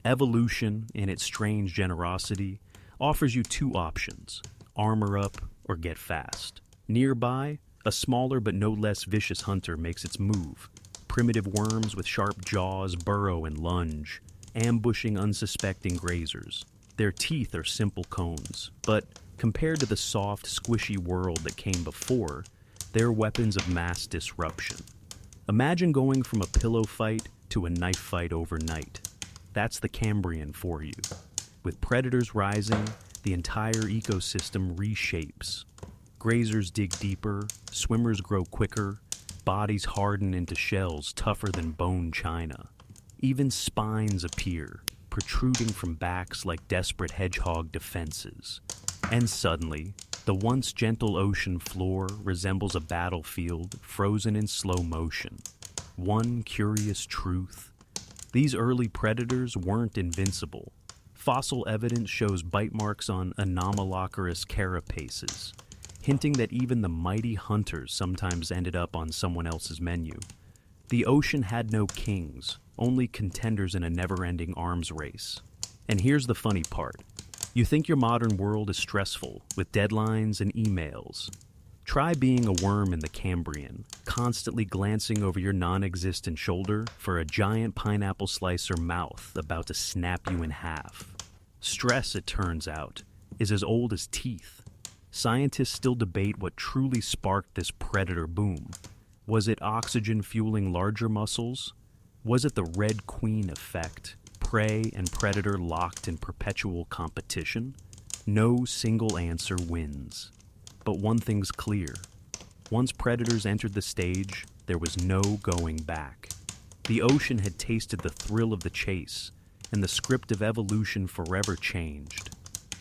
Evolution, in its strange generosity, offers you two options: armor up or get fast. Nearby, a smaller but no less vicious hunter makes its move. Primitive worms with sharp jaws burrow and lunge, ambushing unsuspecting grazers. Their teeth are simple cones, but compared to the soft, squishy world that came before, they're weapons of mass disruption. Imagine going from a pillow fight to a knife fight overnight. That's the Cambrian for you. With predators rising, the entire ecosystem reshapes. Grazers dig deeper, swimmers grow quicker, bodies harden into shells tougher than bone china. Even spines appear, protruding from backs like desperate hedgehog defenses. And suddenly, the once gentle ocean floor resembles a battlefield frozen in slow motion. One curious truth: These early predators weren't invincible. Fossil evidence shows bite marks on anomalocaris carapaces, hinting that even the mighty hunters sometimes ended up on someone else's menu. The ocean had no kings, only contenders in a never-ending arms race. And here's the funny part. You think your modern world is stressful, with deadlines and emails. Try being a worm in the Cambrian, constantly glancing over your non-existent shoulder for a giant pineapple slicer mouth about to snap you in half. Stress, it turns out, is as old as teeth. Scientists still debate what truly sparked this predator boom. Was it oxygen fueling larger muscles? Was it the Red Queen effect, prey and predator locked in perpetual competition? No single answer wins. But one thing's clear. Once predators entered the stage, there was no going back. The ocean had tasted the thrill of the chase, and the script of evolution forever changed.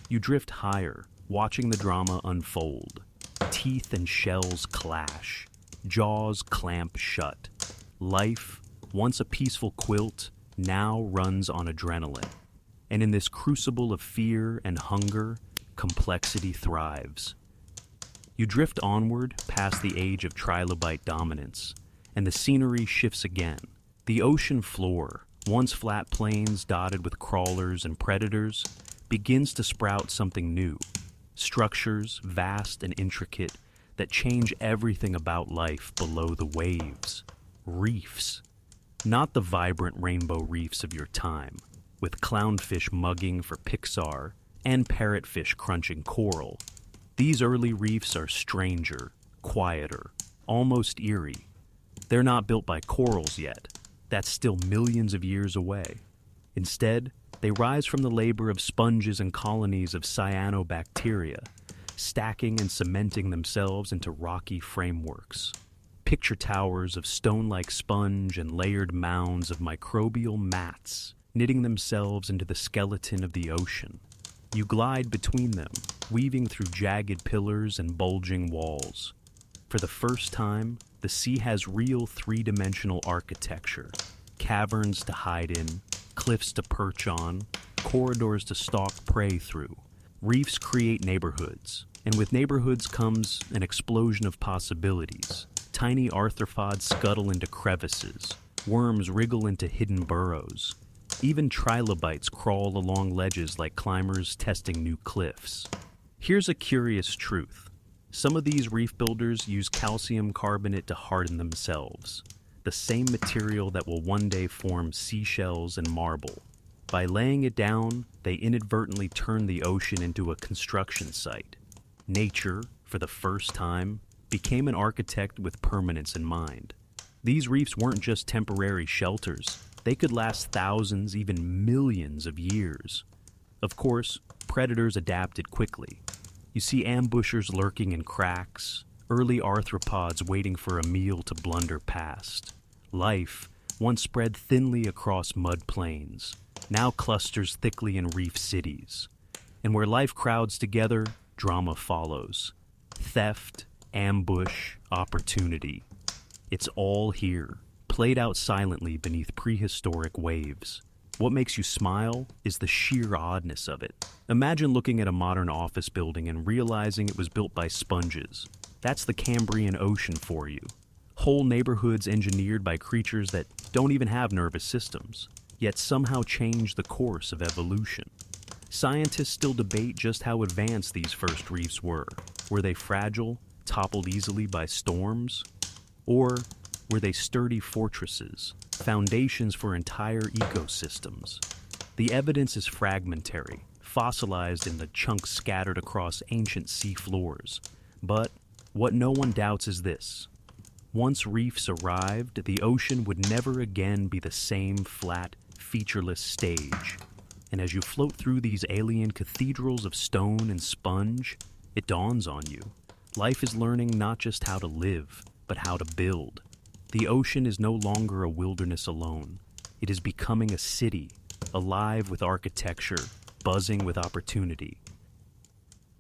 You drift higher, watching the drama unfold. Teeth and shells clash. Jaws clamp shut. Life, once a peaceful quilt, now runs on adrenaline. And in this crucible of fear and hunger, complexity thrives. You drift onward past the age of trilobite dominance, and the scenery shifts again. The ocean floor, once flat plains dotted with crawlers and predators, begins to sprout something new. Structures, vast and intricate, that change everything about life below the waves. Reefs. Not the vibrant rainbow reefs of your time, with clownfish mugging for Pixar and parrotfish crunching coral. These early reefs are stranger, quieter, almost eerie. They're not built by corals yet. That's still millions of years away. Instead, they rise from the labor of sponges and colonies of cyanobacteria, stacking and cementing themselves into rocky frameworks. Picture towers of stone-like sponge and layered mounds of microbial mats, knitting themselves into the skeleton of the ocean. You glide between them, weaving through jagged pillars and bulging walls. For the first time, the sea has real three-dimensional architecture. Caverns to hide in, cliffs to perch on, corridors to stalk prey through. Reefs create neighborhoods, and with neighborhoods comes an explosion of possibilities. Tiny arthropods scuttle into crevices. Worms wriggle into hidden burrows. Even trilobites crawl along ledges like climbers testing new cliffs. Here's a curious truth. Some of these reef builders use calcium carbonate to harden themselves, the same material that will one day form seashells and marble. By laying it down, they inadvertently turn the ocean into a construction site. Nature, for the first time, became an architect with permanence in mind. These reefs weren't just temporary shelters. They could last thousands, even millions of years. Of course, predators adapted quickly. You see ambushers lurking in cracks, early arthropods waiting for a meal to blunder past. Life, once spread thinly across mud plains, now clusters thickly in reef cities. And where life crowds together, drama follows. Theft, ambush, opportunity. It's all here, played out silently beneath prehistoric waves. What makes you smile is the sheer oddness of it. Imagine looking at a modern office building and realizing it was built by sponges. That's the Cambrian Ocean for you. Whole neighborhoods engineered by creatures that don't even have nervous systems, yet somehow change the course of evolution. Scientists still debate just how advanced these first reefs were. Were they fragile, toppled easily by storms? Or were they sturdy fortresses, foundations for entire ecosystems? The evidence is fragmentary, fossilized in the chunks scattered across ancient sea floors. But what no one doubts is this. Once reefs arrived, the ocean would never again be the same flat, featureless stage. And as you float through these alien cathedrals of stone and sponge, it dawns on you. Life is learning not just how to live, but how to build. The ocean is no longer a wilderness alone. It is becoming a city, alive with architecture, buzzing with opportunity.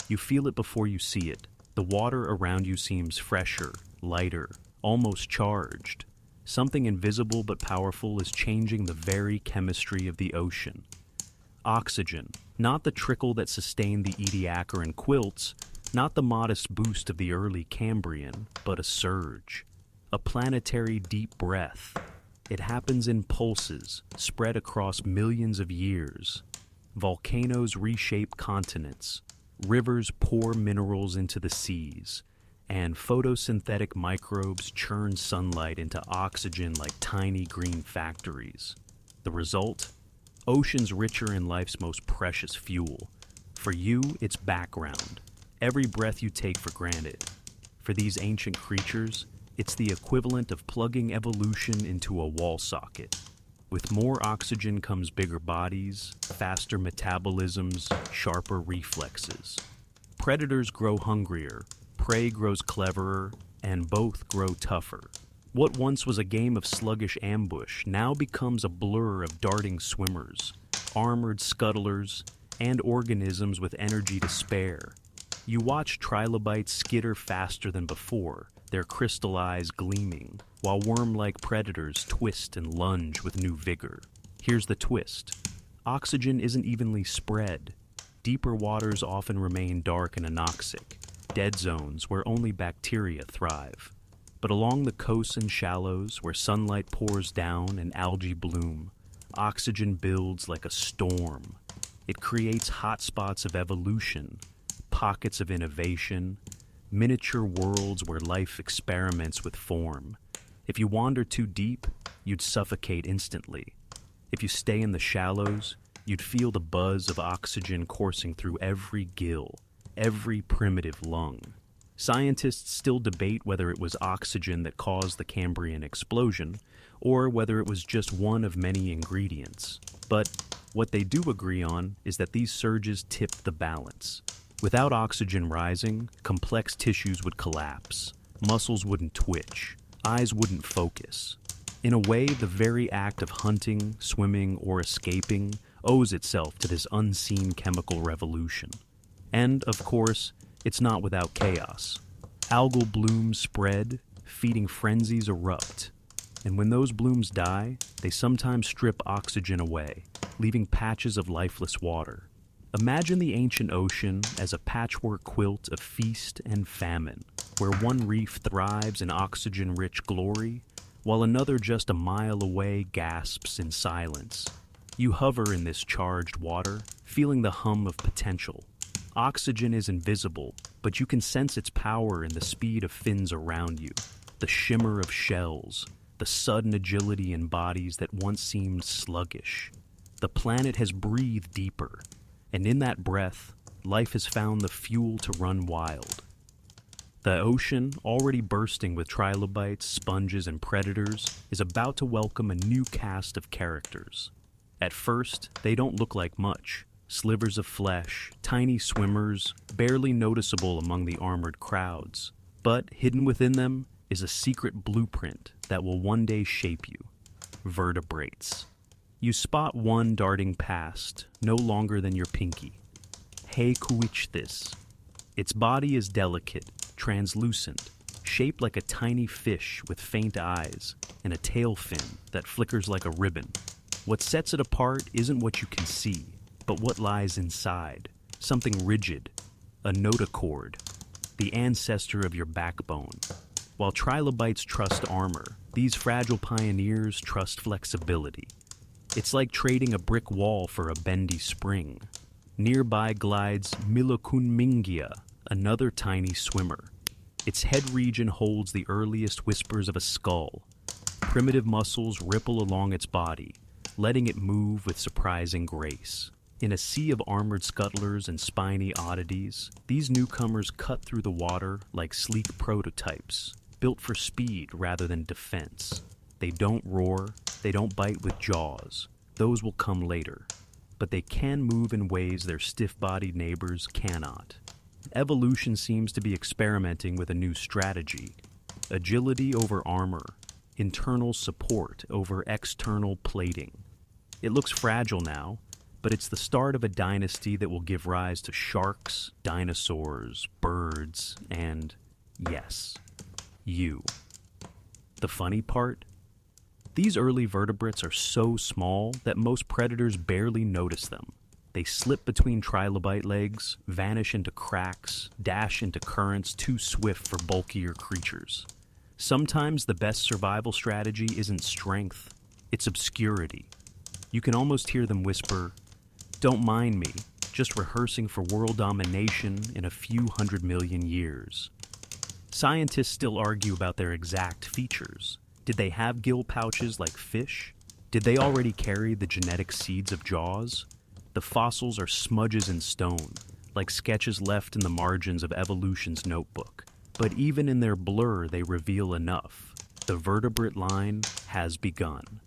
You feel it before you see it. The water around you seems fresher, lighter, almost charged. something invisible but powerful is changing the very chemistry of the ocean. Oxygen, not the trickle that sustained the Ediacaran quilts, not the modest boost of the early Cambrian, but a surge. A planetary deep breath. It happens in pulses, spread across millions of years. Volcanoes reshape continents, rivers pour minerals into the seas, and photosynthetic microbes churn sunlight into oxygen like tiny green factories. The result? Oceans richer in life's most precious fuel. For you, it's background, every breath you take for granted. For these ancient creatures, it's the equivalent of plugging evolution into a wall socket. With more oxygen comes bigger bodies, faster metabolisms, sharper reflexes. Predators grow hungrier, prey grows cleverer, and both grow tougher. What once was a game of sluggish ambush now becomes a blur of darting swimmers, armored scuttlers, and organisms with energy to spare. You watch trilobites skitter faster than before, their crystal eyes gleaming, while worm-like predators twist and lunge with new vigor. Here's the twist. Oxygen isn't evenly spread. Deeper waters often remain dark and anoxic, dead zones where only bacteria thrive. But along the coasts and shallows, where sunlight pours down and algae bloom, oxygen builds like a storm. It creates hotspots of evolution, pockets of innovation, miniature worlds where life experiments with form. If you wander too deep, you'd suffocate instantly. If you stay in the shallows, you'd feel the buzz of oxygen coursing through every gill, every primitive lung. Scientists still debate whether it was oxygen that caused the Cambrian explosion, or whether it was just one of many ingredients. But what they do agree on is that these surges tipped the balance. Without oxygen rising, complex tissues would collapse, muscles wouldn't twitch, eyes wouldn't focus. In a way, the very act of hunting, swimming, or escaping owes itself to this unseen chemical revolution. And, of course, it's not without chaos. Algal blooms spread, feeding frenzies erupt. And when those blooms die, they sometimes strip oxygen away, leaving patches of lifeless water. Imagine the ancient ocean as a patchwork quilt of feast and famine, where one reef thrives in oxygen-rich glory, while another just a mile away gasps in silence. You hover in this charged water, feeling the hum of potential. Oxygen is invisible, but you can sense its power in the speed of fins around you, the shimmer of shells, the sudden agility in bodies that once seemed sluggish. The planet has breathed deeper, and in that breath, life has found the fuel to run wild. The ocean, already bursting with trilobites, sponges, and predators, is about to welcome a new cast of characters. At first, they don't look like much. Slivers of flesh, tiny swimmers, barely noticeable among the armored crowds. But hidden within them is a secret blueprint that will one day shape you. Vertebrates. You spot one darting past, no longer than your pinky. Heikuichthys. Its body is delicate, translucent, shaped like a tiny fish with faint eyes and a tail fin that flickers like a ribbon. What sets it apart isn't what you can see, but what lies inside, something rigid, a notochord, the ancestor of your backbone. While trilobites trust armor, these fragile pioneers trust flexibility. It's like trading a brick wall for a bendy spring. Nearby glides Milocunmingia, another tiny swimmer. Its head region holds the earliest whispers of a skull. Primitive muscles ripple along its body, letting it move with surprising grace. In a sea of armored scuttlers and spiny oddities, these newcomers cut through the water like sleek prototypes, built for speed rather than defense. They don't roar, they don't bite with jaws. Those will come later. But they can move in ways their stiff-bodied neighbors cannot. Evolution seems to be experimenting with a new strategy. Agility over armor, internal support over external plating. It looks fragile now, but it's the start of a dynasty that will give rise to sharks, dinosaurs, birds, and, yes, you. The funny part? These early vertebrates are so small that most predators barely notice them. They slip between trilobite legs, vanish into cracks, dash into currents too swift for bulkier creatures. Sometimes the best survival strategy isn't strength, it's obscurity. You can almost hear them whisper, "Don't mind me, just rehearsing for world domination in a few 100 million years." Scientists still argue about their exact features. Did they have gill pouches like fish? Did they already carry the genetic seeds of jaws? The fossils are smudges in stone, like sketches left in the margins of evolution's notebook. But even in their blur, they reveal enough. The vertebrate line has begun.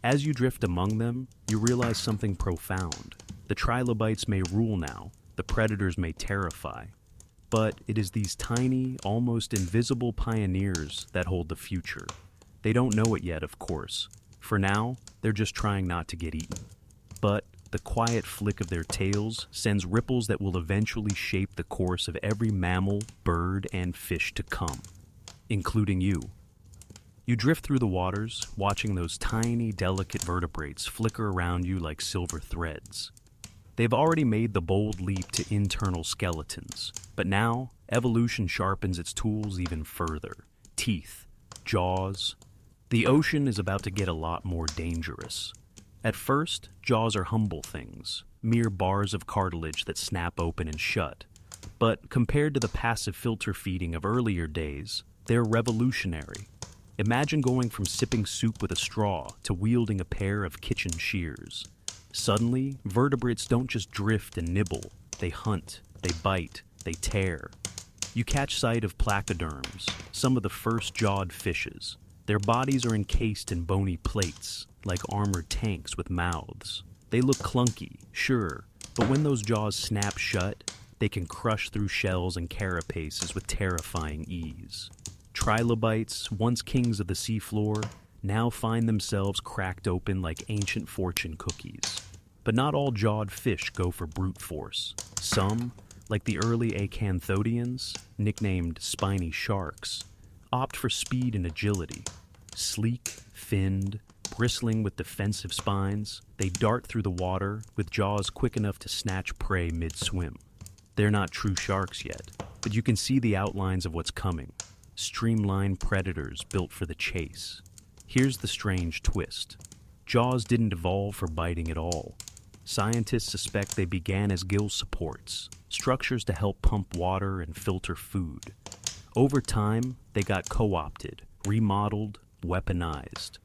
As you drift among them, you realize something profound. The trilobites may rule now, the predators may terrify. But it is these tiny, almost invisible pioneers that hold the future. They don't know it yet, of course. For now, they're just trying not to get eaten. But the quiet flick of their tails sends ripples that will eventually shape the course of every mammal, bird, and fish to come, including you. You drift through the waters, watching those tiny, delicate vertebrates flicker around you like silver threads. They've already made the bold leap to internal skeletons, but now evolution sharpens its tools even further. Teeth, jaws. The ocean is about to get a lot more dangerous. At first, jaws are humble things, mere bars of cartilage that snap open and shut. But compared to the passive filter feeding of earlier days, they're revolutionary. Imagine going from sipping soup with a straw to wielding a pair of kitchen shears. Suddenly, vertebrates don't just drift and nibble. They hunt, they bite, they tear. You catch sight of placoderms, some of the first jawed fishes. Their bodies are encased in bony plates, like armored tanks with mouths. They look clunky, sure, but when those jaws snap shut, they can crush through shells and carapaces with terrifying ease. Trilobites, once kings of the seafloor, now find themselves cracked open like ancient fortune cookies. But not all jawed fish go for brute force. Some, like the early acanthodians, nicknamed spiny sharks, opt for speed and agility. Sleek, finned, bristling with defensive spines, they dart through the water with jaws quick enough to snatch prey mid-swim. They're not true sharks yet, but you can see the outlines of what's coming. Streamlined predators built for the chase. Here's the strange twist. Jaws didn't evolve for biting at all. Scientists suspect they began as gill supports, structures to help pump water and filter food. Over time, they got co-opted, remodeled, weaponized.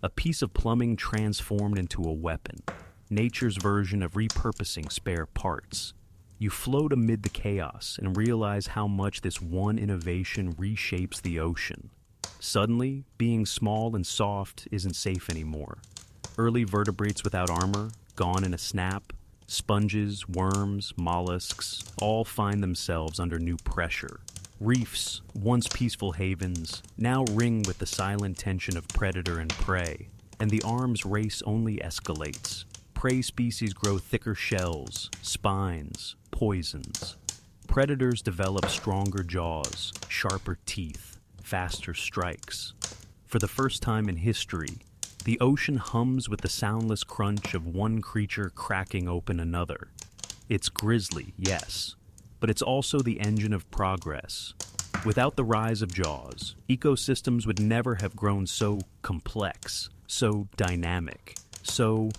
A piece of plumbing transformed into a weapon, nature's version of repurposing spare parts. You float amid the chaos and realize how much this one innovation reshapes the ocean. Suddenly, being small and soft isn't safe anymore. Early vertebrates without armor, gone in a snap. Sponges, worms, mollusks, all find themselves under new pressure. Reefs, once peaceful havens, now ring with the silent tension of predator and prey, and the arms race only escalates. Prey species grow thicker shells, spines, poisons. Predators develop stronger jaws, sharper teeth, faster strikes. For the first time in history, the ocean hums with the soundless crunch of one creature cracking open another. It's grisly, yes, but it's also the engine of progress. Without the rise of jaws, ecosystems would never have grown so complex, so dynamic, so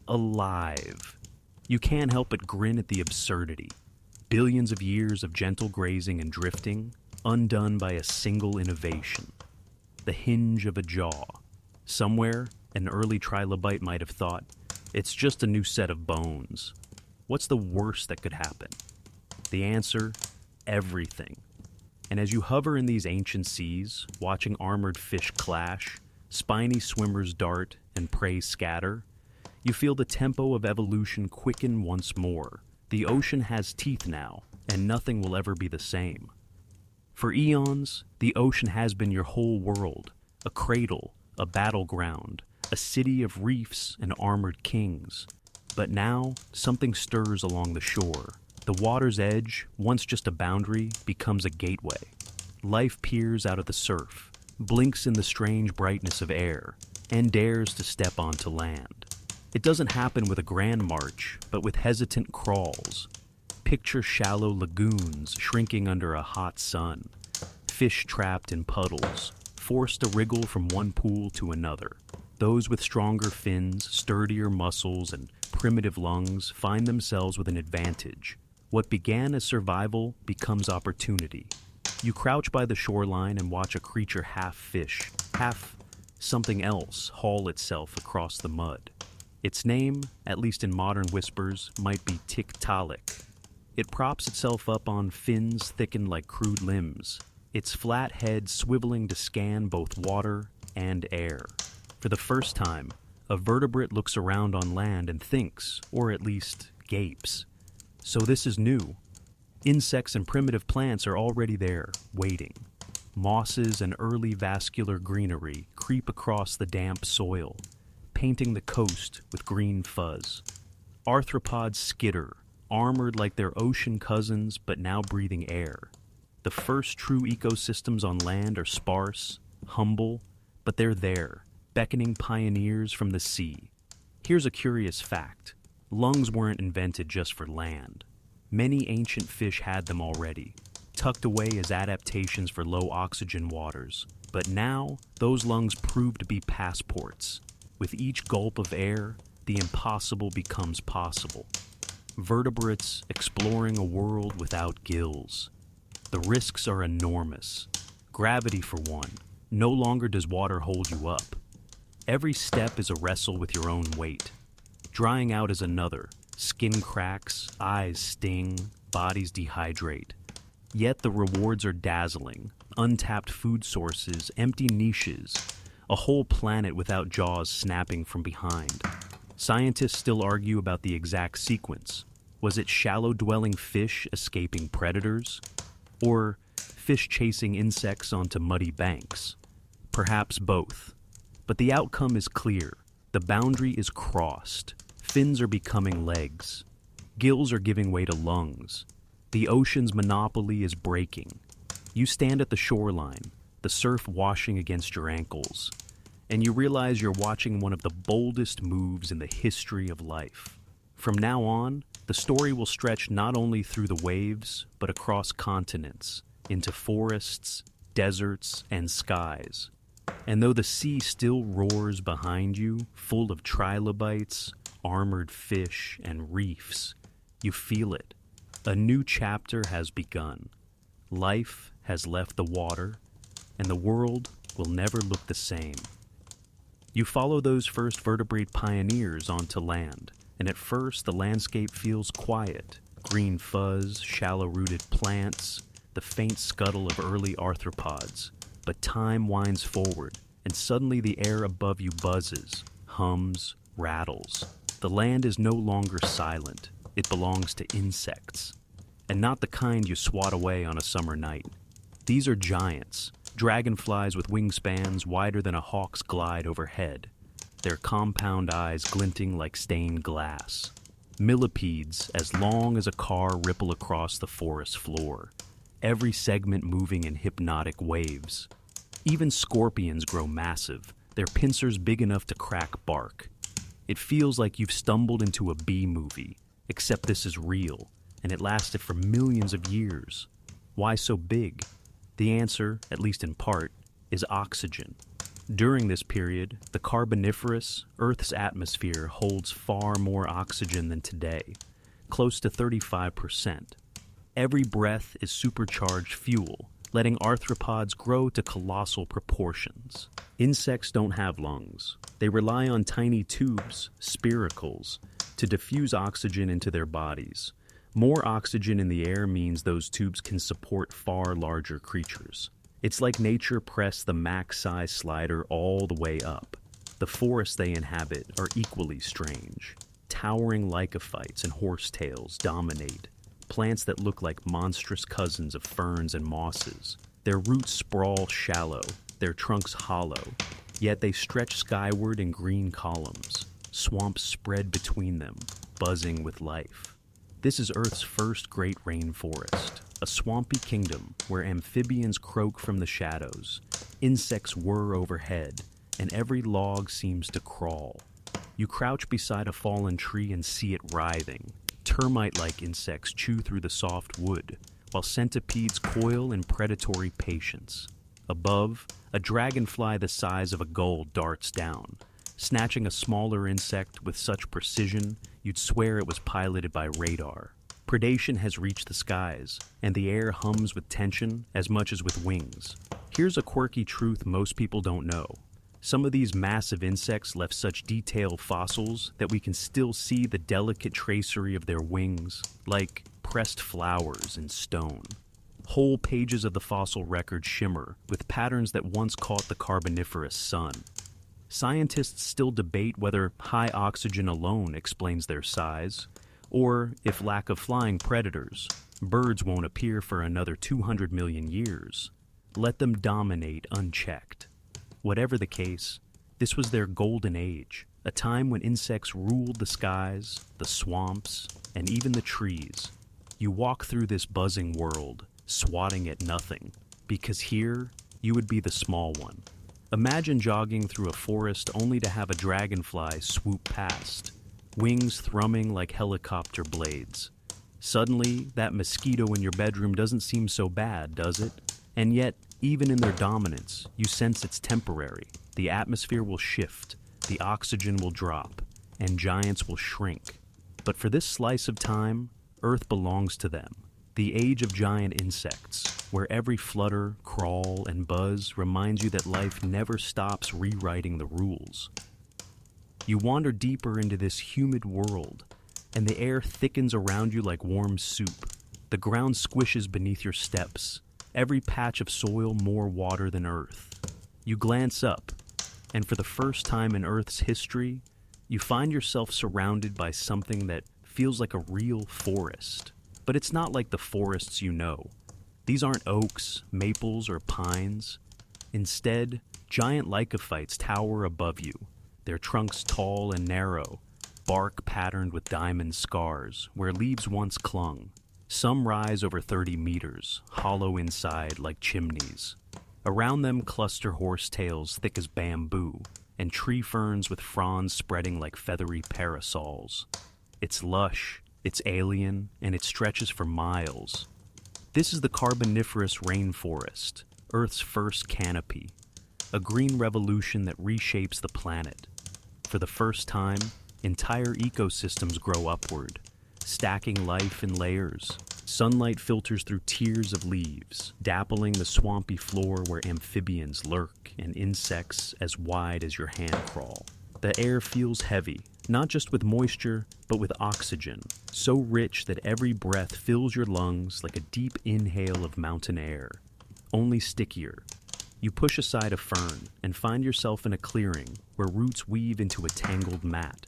alive. You can't help but grin at the absurdity. Billions of years of gentle grazing and drifting, undone by a single innovation. The hinge of a jaw. Somewhere, an early trilobite might have thought, it's just a new set of bones. What's the worst that could happen? The answer, everything. And as you hover in these ancient seas, watching armored fish clash, spiny swimmers dart, and prey scatter, you feel the tempo of evolution quicken once more. The ocean has teeth now, and nothing will ever be the same. For eons, the ocean has been your whole world, a cradle, a battleground, a city of reefs and armored kings. But now, something stirs along the shore. The water's edge, once just a boundary, becomes a gateway. Life peers out of the surf, blinks in the strange brightness of air, and dares to step onto land. It doesn't happen with a grand march, but with hesitant crawls. Picture shallow lagoons shrinking under a hot sun, fish trapped in puddles, forced to wriggle from one pool to another. Those with stronger fins, sturdier muscles, and primitive lungs find themselves with an advantage. What began as survival becomes opportunity. You crouch by the shoreline and watch a creature half fish, half something else haul itself across the mud. Its name, at least in modern whispers, might be Tiktaalik. It props itself up on fins thickened like crude limbs, its flat head swiveling to scan both water and air. For the first time, a vertebrate looks around on land and thinks, or at least gapes. So this is new. Insects and primitive plants are already there, waiting. Mosses and early vascular greenery creep across the damp soil, painting the coast with green fuzz. Arthropods skitter, armored like their ocean cousins but now breathing air. The first true ecosystems on land are sparse, humble, but they're there, beckoning pioneers from the sea. Here's a curious fact. Lungs weren't invented just for land. Many ancient fish had them already, tucked away as adaptations for low oxygen waters. But now, those lungs prove to be passports. With each gulp of air, the impossible becomes possible. Vertebrates exploring a world without gills. The risks are enormous. Gravity, for one. No longer does water hold you up. Every step is a wrestle with your own weight. Drying out is another. Skin cracks, eyes sting, bodies dehydrate. Yet the rewards are dazzling. Untapped food sources, empty niches, a whole planet without jaws snapping from behind. Scientists still argue about the exact sequence. Was it shallow-dwelling fish escaping predators? Or fish chasing insects onto muddy banks? Perhaps both. But the outcome is clear. The boundary is crossed. Fins are becoming legs. Gills are giving way to lungs. The ocean's monopoly is breaking. You stand at the shoreline, the surf washing against your ankles, and you realize you're watching one of the boldest moves in the history of life. From now on, the story will stretch not only through the waves, but across continents, into forests, deserts, and skies. And though the sea still roars behind you, full of trilobites, armored fish, and reefs, you feel it. A new chapter has begun. Life has left the water, and the world will never look the same. You follow those first vertebrate pioneers onto land, and at first the landscape feels quiet. Green fuzz, shallow-rooted plants, the faint scuttle of early arthropods. But time winds forward, and suddenly the air above you buzzes, hums, rattles. The land is no longer silent. It belongs to insects. And not the kind you swat away on a summer night. These are giants, dragonflies with wingspans wider than a hawk's glide overhead, their compound eyes glinting like stained glass. Millipedes as long as a car ripple across the forest floor, every segment moving in hypnotic waves. Even scorpions grow massive, their pincers big enough to crack bark. It feels like you've stumbled into a B-movie, except this is real, and it lasted for millions of years. Why so big? The answer, at least in part, is oxygen. During this period, the Carboniferous, Earth's atmosphere holds far more oxygen than today, close to 35%. Every breath is supercharged fuel, letting arthropods grow to colossal proportions. Insects don't have lungs. They rely on tiny tubes, spiracles, to diffuse oxygen into their bodies. More oxygen in the air means those tubes can support far larger creatures. It's like nature pressed the max size slider all the way up. The forests they inhabit are equally strange. Towering lycophytes and horsetails dominate, plants that look like monstrous cousins of ferns and mosses. Their roots sprawl shallow, their trunks hollow, yet they stretch skyward in green columns. Swamps spread between them, buzzing with life. This is Earth's first great rainforest, a swampy kingdom where amphibians croak from the shadows, insects whir overhead, and every log seems to crawl. You crouch beside a fallen tree and see it writhing. Termite-like insects chew through the soft wood, while centipedes coil in predatory patience. Above, a dragonfly the size of a gull darts down, snatching a smaller insect with such precision you'd swear it was piloted by radar. Predation has reached the skies, and the air hums with tension as much as with wings. Here's a quirky truth most people don't know. Some of these massive insects left such detailed fossils that we can still see the delicate tracery of their wings, like pressed flowers in stone. Whole pages of the fossil record shimmer with patterns that once caught the Carboniferous sun. Scientists still debate whether high oxygen alone explains their size, or if lack of flying predators. Birds won't appear for another 200 million years. Let them dominate unchecked. Whatever the case, this was their golden age, a time when insects ruled the skies, the swamps, and even the trees. You walk through this buzzing world, swatting at nothing, because here, you would be the small one. Imagine jogging through a forest only to have a dragonfly swoop past, wings thrumming like helicopter blades. Suddenly, that mosquito in your bedroom doesn't seem so bad, does it? And yet, even in their dominance, you sense it's temporary. The atmosphere will shift, the oxygen will drop, and giants will shrink. But for this slice of time, Earth belongs to them. The age of giant insects, where every flutter, crawl, and buzz reminds you that life never stops rewriting the rules. You wander deeper into this humid world, and the air thickens around you like warm soup. The ground squishes beneath your steps, every patch of soil more water than earth. You glance up, and for the first time in Earth's history, you find yourself surrounded by something that feels like a real forest. But it's not like the forests you know. These aren't oaks, maples, or pines. Instead, giant lycophytes tower above you, their trunks tall and narrow, bark patterned with diamond scars where leaves once clung. Some rise over 30 meters, hollow inside like chimneys. Around them cluster horsetails thick as bamboo, and tree ferns with fronds spreading like feathery parasols. It's lush, it's alien, and it stretches for miles. This is the Carboniferous rainforest, Earth's first canopy, a green revolution that reshapes the planet. For the first time, entire ecosystems grow upward, stacking life in layers. Sunlight filters through tiers of leaves, dappling the swampy floor where amphibians lurk and insects as wide as your hand crawl. The air feels heavy, not just with moisture, but with oxygen, so rich that every breath fills your lungs like a deep inhale of mountain air, only stickier. You push aside a fern and find yourself in a clearing where roots weave into a tangled mat.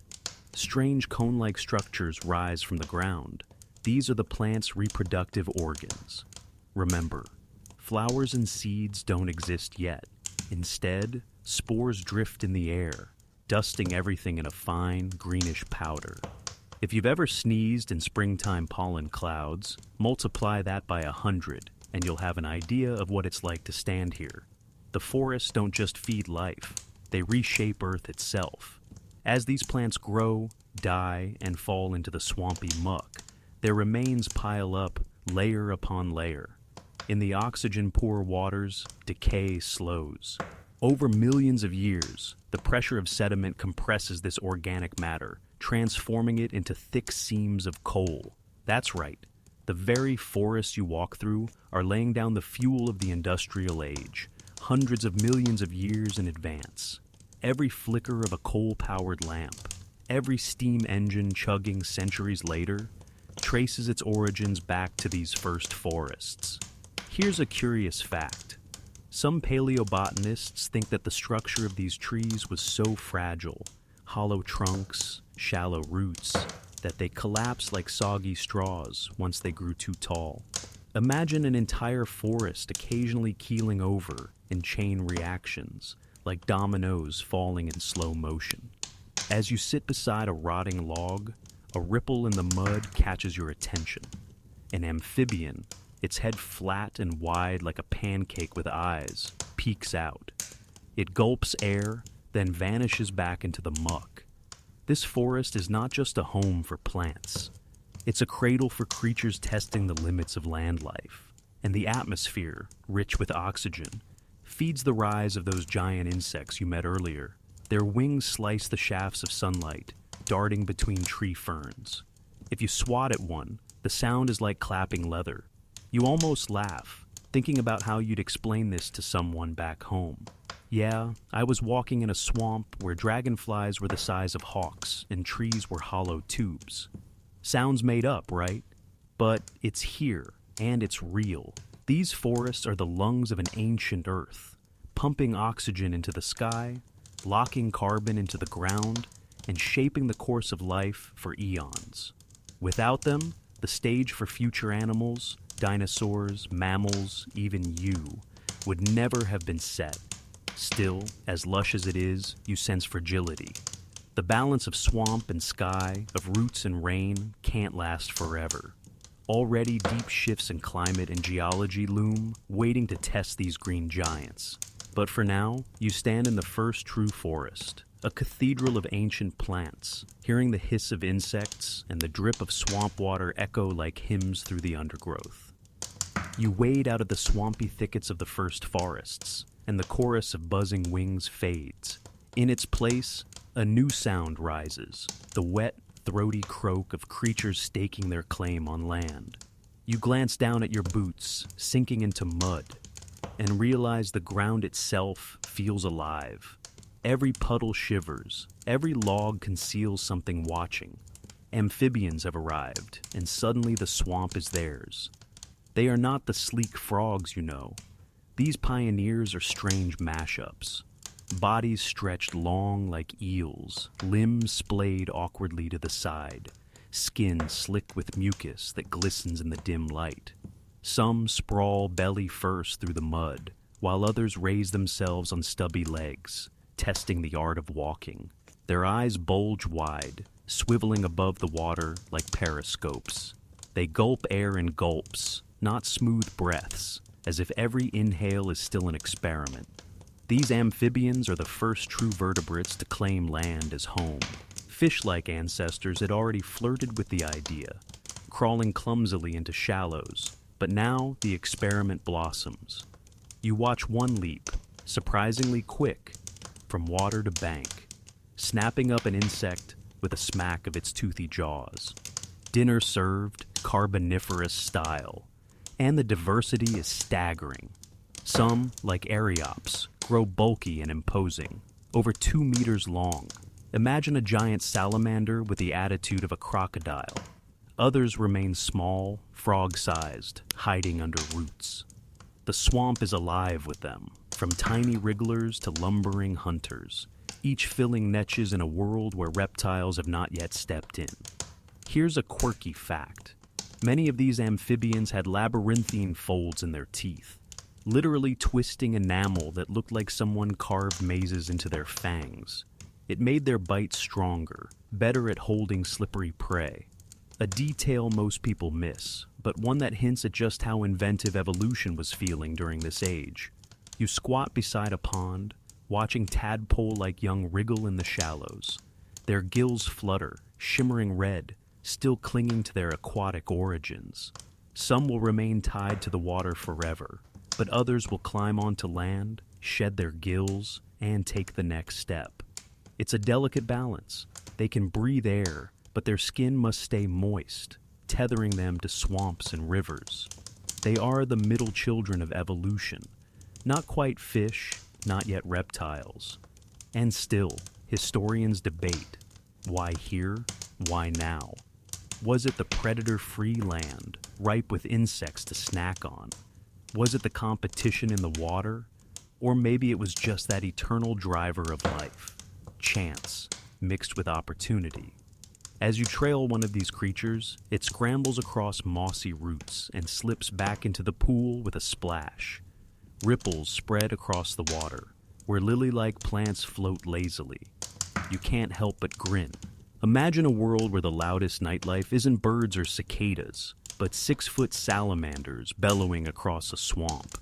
Strange cone-like structures rise from the ground. These are the plant's reproductive organs. Remember, flowers and seeds don't exist yet. Instead, spores drift in the air, dusting everything in a fine, greenish powder. If you've ever sneezed in springtime pollen clouds, multiply that by 100, and you'll have an idea of what it's like to stand here. The forests don't just feed life, they reshape Earth itself. As these plants grow, die, and fall into the swampy muck, their remains pile up layer upon layer. In the oxygen-poor waters, decay slows. Over millions of years, the pressure of sediment compresses this organic matter, transforming it into thick seams of coal. That's right. The very forests you walk through are laying down the fuel of the industrial age, hundreds of millions of years in advance. Every flicker of a coal-powered lamp, every steam engine chugging centuries later, traces its origins back to these first forests. Here's a curious fact. Some paleobotanists think that the structure of these trees was so fragile, hollow trunks, shallow roots, that they collapsed like soggy straws once they grew too tall. Imagine an entire forest occasionally keeling over in chain reactions, like dominoes falling in slow motion. As you sit beside a rotting log, a ripple in the mud catches your attention. An amphibian, its head flat and wide like a pancake with eyes, peeks out. It gulps air, then vanishes back into the muck. This forest is not just a home for plants. It's a cradle for creatures testing the limits of land life. And the atmosphere, rich with oxygen, feeds the rise of those giant insects you met earlier. Their wings slice the shafts of sunlight, darting between tree ferns. If you swat at one, the sound is like clapping leather. You almost laugh, thinking about how you'd explain this to someone back home. Yeah, I was walking in a swamp where dragonflies were the size of hawks and trees were hollow tubes. Sounds made up, right? But it's here, and it's real. These forests are the lungs of an ancient earth, pumping oxygen into the sky, locking carbon into the ground, and shaping the course of life for eons. Without them, the stage for future animals, dinosaurs, mammals, even you, would never have been set. Still, as lush as it is, you sense fragility. The balance of swamp and sky, of roots and rain, can't last forever. Already deep shifts in climate and geology loom, waiting to test these green giants. But for now, you stand in the first true forest, a cathedral of ancient plants, hearing the hiss of insects and the drip of swamp water echo like hymns through the undergrowth. You wade out of the swampy thickets of the first forests, and the chorus of buzzing wings fades. In its place, a new sound rises, the wet, throaty croak of creatures staking their claim on land. You glance down at your boots, sinking into mud, and realize the ground itself feels alive. Every puddle shivers, every log conceals something watching. Amphibians have arrived, and suddenly the swamp is theirs. They are not the sleek frogs you know. These pioneers are strange mashups. Bodies stretched long like eels, limbs splayed awkwardly to the side, skin slick with mucus that glistens in the dim light. Some sprawl belly first through the mud, while others raise themselves on stubby legs, testing the art of walking. Their eyes bulge wide, swiveling above the water like periscopes. They gulp air in gulps, not smooth breaths, as if every inhale is still an experiment. These amphibians are the first true vertebrates to claim land as home. Fish-like ancestors had already flirted with the idea, crawling clumsily into shallows, but now the experiment blossoms. You watch one leap, surprisingly quick, from water to bank, snapping up an insect with a smack of its toothy jaws. Dinner served, carboniferous style, and the diversity is staggering. Some, like Ariops, grow bulky and imposing, over 2 meters long. Imagine a giant salamander with the attitude of a crocodile. Others remain small, frog-sized, hiding under roots. The swamp is alive with them, from tiny wrigglers to lumbering hunters, each filling niches in a world where reptiles have not yet stepped in. Here's a quirky fact. Many of these amphibians had labyrinthine folds in their teeth, literally twisting enamel that looked like someone carved mazes into their fangs. It made their bite stronger, better at holding slippery prey. A detail most people miss, but one that hints at just how inventive evolution was feeling during this age. You squat beside a pond, watching tadpole-like young wriggle in the shallows. Their gills flutter, shimmering red, still clinging to their aquatic origins. Some will remain tied to the water forever, but others will climb onto land, shed their gills, and take the next step. It's a delicate balance. They can breathe air, but their skin must stay moist, tethering them to swamps and rivers. They are the middle children of evolution, not quite fish, not yet reptiles. And still, historians debate. Why here? Why now? Was it the predator-free land, ripe with insects to snack on? Was it the competition in the water? Or maybe it was just that eternal driver of life, chance, mixed with opportunity. As you trail one of these creatures, it scrambles across mossy roots and slips back into the pool with a splash. Ripples spread across the water, where lily-like plants float lazily. You can't help but grin. Imagine a world where the loudest nightlife isn't birds or cicadas, but 6-foot salamanders bellowing across a swamp.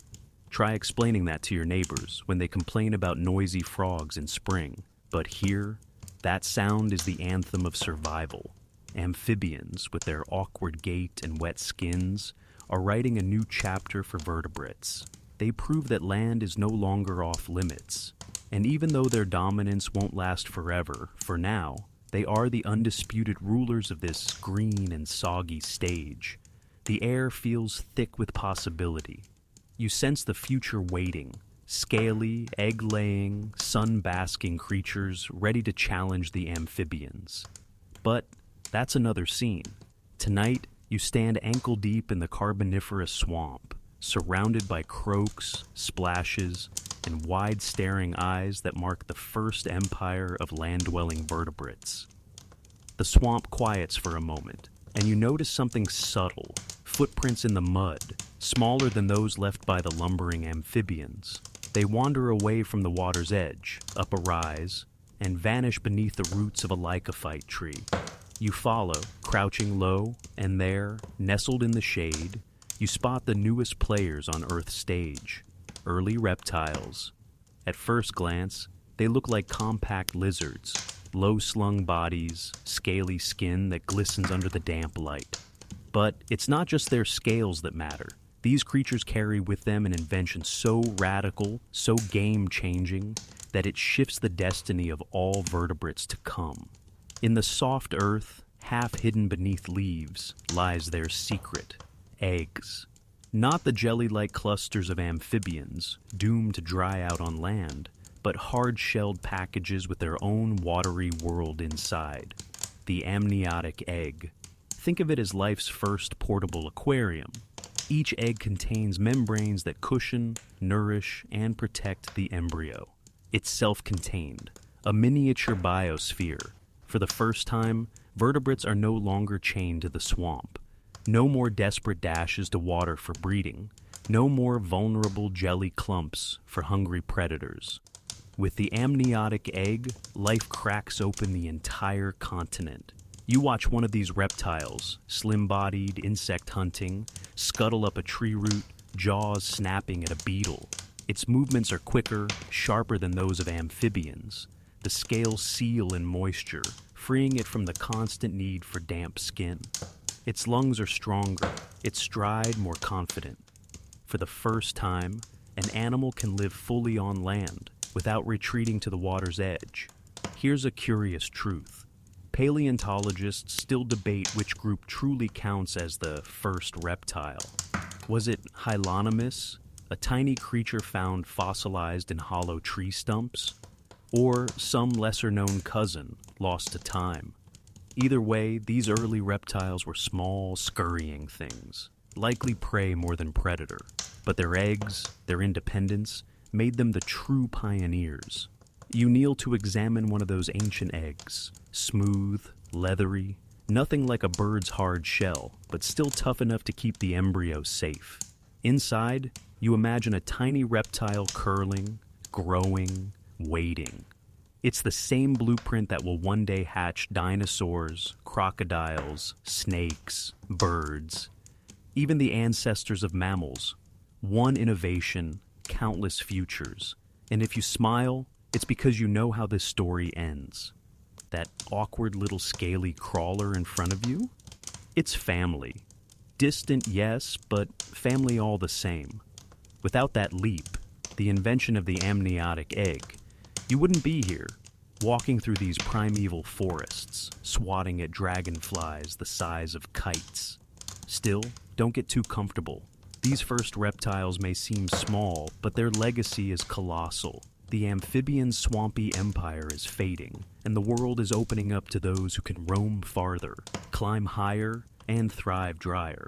Try explaining that to your neighbors when they complain about noisy frogs in spring. But here, that sound is the anthem of survival. Amphibians, with their awkward gait and wet skins, are writing a new chapter for vertebrates. They prove that land is no longer off limits. And even though their dominance won't last forever, for now, they are the undisputed rulers of this green and soggy stage. The air feels thick with possibility. You sense the future waiting, scaly, egg-laying, sun-basking creatures ready to challenge the amphibians. But that's another scene. Tonight, you stand ankle-deep in the Carboniferous swamp, surrounded by croaks, splashes, and wide-staring eyes that mark the first empire of land-dwelling vertebrates. The swamp quiets for a moment, and you notice something subtle, footprints in the mud, smaller than those left by the lumbering amphibians. They wander away from the water's edge, up a rise, and vanish beneath the roots of a lycophyte tree. You follow, crouching low, and there, nestled in the shade, you spot the newest players on Earth's stage, early reptiles. At first glance, they look like compact lizards, low-slung bodies, scaly skin that glistens under the damp light. But it's not just their scales that matter. These creatures carry with them an invention so radical, so game-changing, that it shifts the destiny of all vertebrates to come. In the soft earth, half hidden beneath leaves, lies their secret: eggs. Not the jelly-like clusters of amphibians, doomed to dry out on land, but hard-shelled packages with their own watery world inside. The amniotic egg. Think of it as life's first portable aquarium. Each egg contains membranes that cushion, nourish, and protect the embryo. It's self-contained, a miniature biosphere. For the first time, vertebrates are no longer chained to the swamp. No more desperate dashes to water for breeding. No more vulnerable jelly clumps for hungry predators. With the amniotic egg, life cracks open the entire continent. You watch one of these reptiles, slim-bodied, insect hunting, scuttle up a tree root, jaws snapping at a beetle. Its movements are quicker, sharper than those of amphibians. The scales seal in moisture, freeing it from the constant need for damp skin. Its lungs are stronger, its stride more confident. For the first time, an animal can live fully on land, without retreating to the water's edge. Here's a curious truth. Paleontologists still debate which group truly counts as the first reptile. Was it Hylonomus, a tiny creature found fossilized in hollow tree stumps? Or some lesser-known cousin, lost to time? Either way, these early reptiles were small, scurrying things, likely prey more than predator. But their eggs, their independence, made them the true pioneers. You kneel to examine one of those ancient eggs, smooth, leathery, nothing like a bird's hard shell, but still tough enough to keep the embryo safe. Inside, you imagine a tiny reptile curling, growing, waiting. It's the same blueprint that will one day hatch dinosaurs, crocodiles, snakes, birds, even the ancestors of mammals. One innovation, countless futures. And if you smile, it's because you know how this story ends. That awkward little scaly crawler in front of you? It's family. Distant, yes, but family all the same. Without that leap, the invention of the amniotic egg, you wouldn't be here, walking through these primeval forests, swatting at dragonflies the size of kites. Still, don't get too comfortable. These first reptiles may seem small, but their legacy is colossal. The amphibian swampy empire is fading, and the world is opening up to those who can roam farther, climb higher, and thrive drier.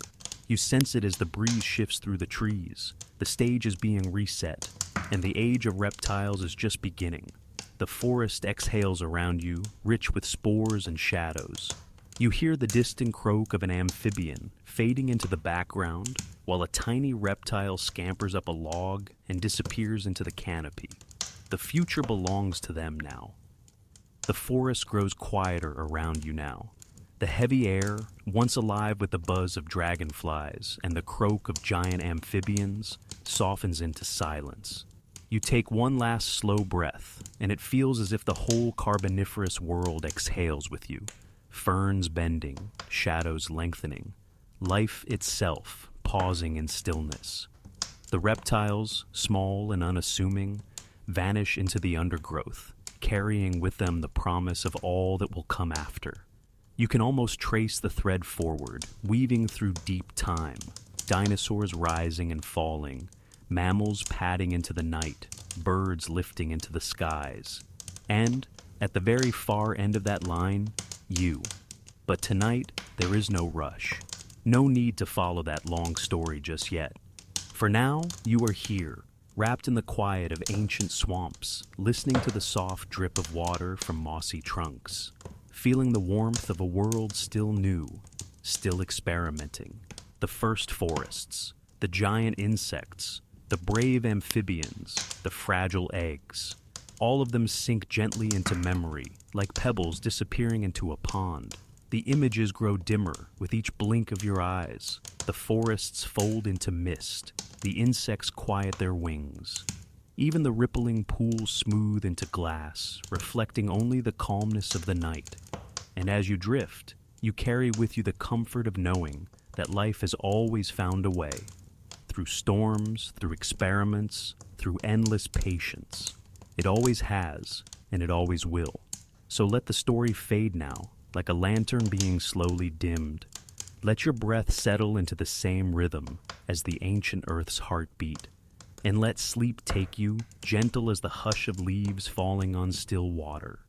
You sense it as the breeze shifts through the trees. The stage is being reset, and the age of reptiles is just beginning. The forest exhales around you, rich with spores and shadows. You hear the distant croak of an amphibian fading into the background, while a tiny reptile scampers up a log and disappears into the canopy. The future belongs to them now. The forest grows quieter around you now. The heavy air, once alive with the buzz of dragonflies and the croak of giant amphibians, softens into silence. You take one last slow breath, and it feels as if the whole carboniferous world exhales with you. Ferns bending, shadows lengthening, life itself pausing in stillness. The reptiles, small and unassuming, vanish into the undergrowth, carrying with them the promise of all that will come after. You can almost trace the thread forward, weaving through deep time, dinosaurs rising and falling, mammals padding into the night, birds lifting into the skies, and, at the very far end of that line, you. But tonight, there is no rush. No need to follow that long story just yet. For now, you are here, wrapped in the quiet of ancient swamps, listening to the soft drip of water from mossy trunks, feeling the warmth of a world still new, still experimenting. The first forests, the giant insects, the brave amphibians, the fragile eggs, all of them sink gently into memory, like pebbles disappearing into a pond. The images grow dimmer with each blink of your eyes. The forests fold into mist. The insects quiet their wings. Even the rippling pools smooth into glass, reflecting only the calmness of the night. And as you drift, you carry with you the comfort of knowing that life has always found a way. Through storms, through experiments, through endless patience. It always has, and it always will. So let the story fade now, like a lantern being slowly dimmed. Let your breath settle into the same rhythm as the ancient Earth's heartbeat. And let sleep take you, gentle as the hush of leaves falling on still water.